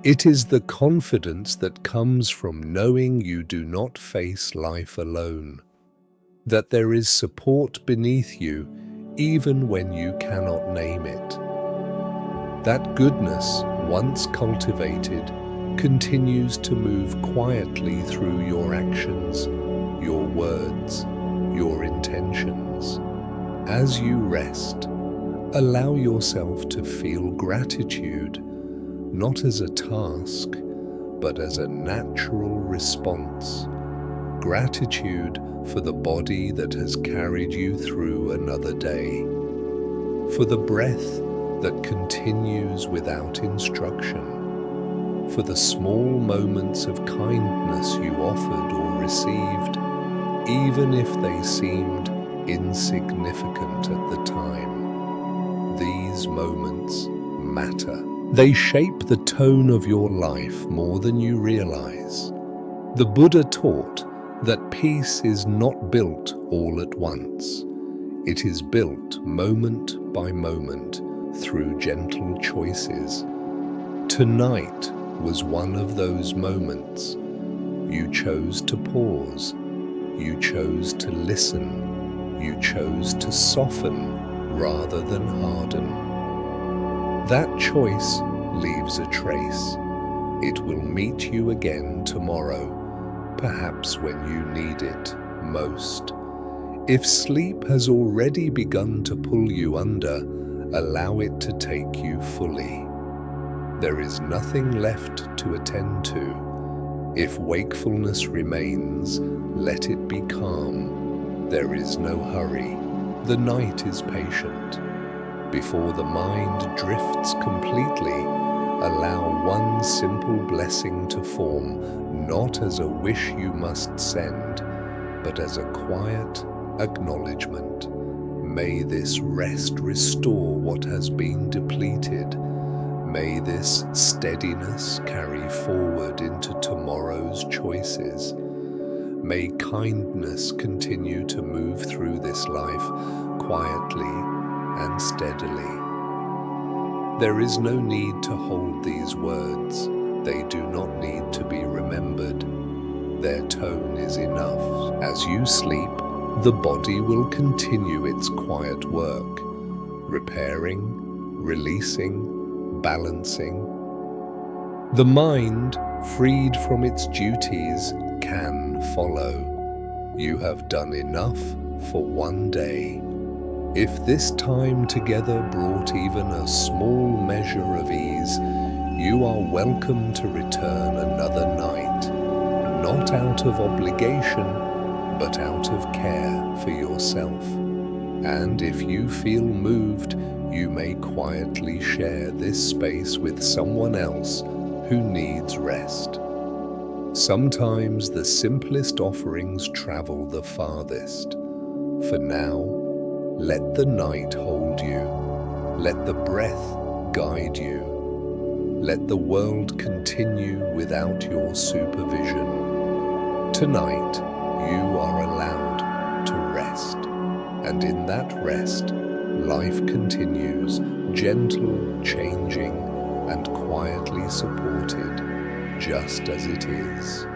It is the confidence that comes from knowing you do not face life alone, that there is support beneath you even when you cannot name it. That goodness, once cultivated, continues to move quietly through your actions, your words, your intentions. As you rest, allow yourself to feel gratitude, not as a task, but as a natural response. Gratitude for the body that has carried you through another day, for the breath that continues without instruction, for the small moments of kindness you offered or received, even if they seemed insignificant at the time. These moments matter. They shape the tone of your life more than you realize. The Buddha taught that peace is not built all at once. It is built moment by moment through gentle choices. Tonight was one of those moments. You chose to pause. You chose to listen. You chose to soften rather than harden. That choice leaves a trace. It will meet you again tomorrow, perhaps when you need it most. If sleep has already begun to pull you under, allow it to take you fully. There is nothing left to attend to. If wakefulness remains, let it be calm. There is no hurry. The night is patient. Before the mind drifts completely, allow one simple blessing to form, not as a wish you must send, but as a quiet acknowledgement. May this rest restore what has been depleted. May this steadiness carry forward into tomorrow's choices. May kindness continue to move through this life quietly and steadily. There is no need to hold these words. They do not need to be remembered. Their tone is enough. As you sleep, the body will continue its quiet work, repairing, releasing, balancing. The mind, freed from its duties, can follow. You have done enough for one day. If this time together brought even a small measure of ease, you are welcome to return another night, not out of obligation, but out of care for yourself. And if you feel moved, you may quietly share this space with someone else who needs rest. Sometimes the simplest offerings travel the farthest. For now, let the night hold you. Let the breath guide you. Let the world continue without your supervision. Tonight, you are allowed to rest. And in that rest, life continues, gentle, changing, and quietly supported, just as it is.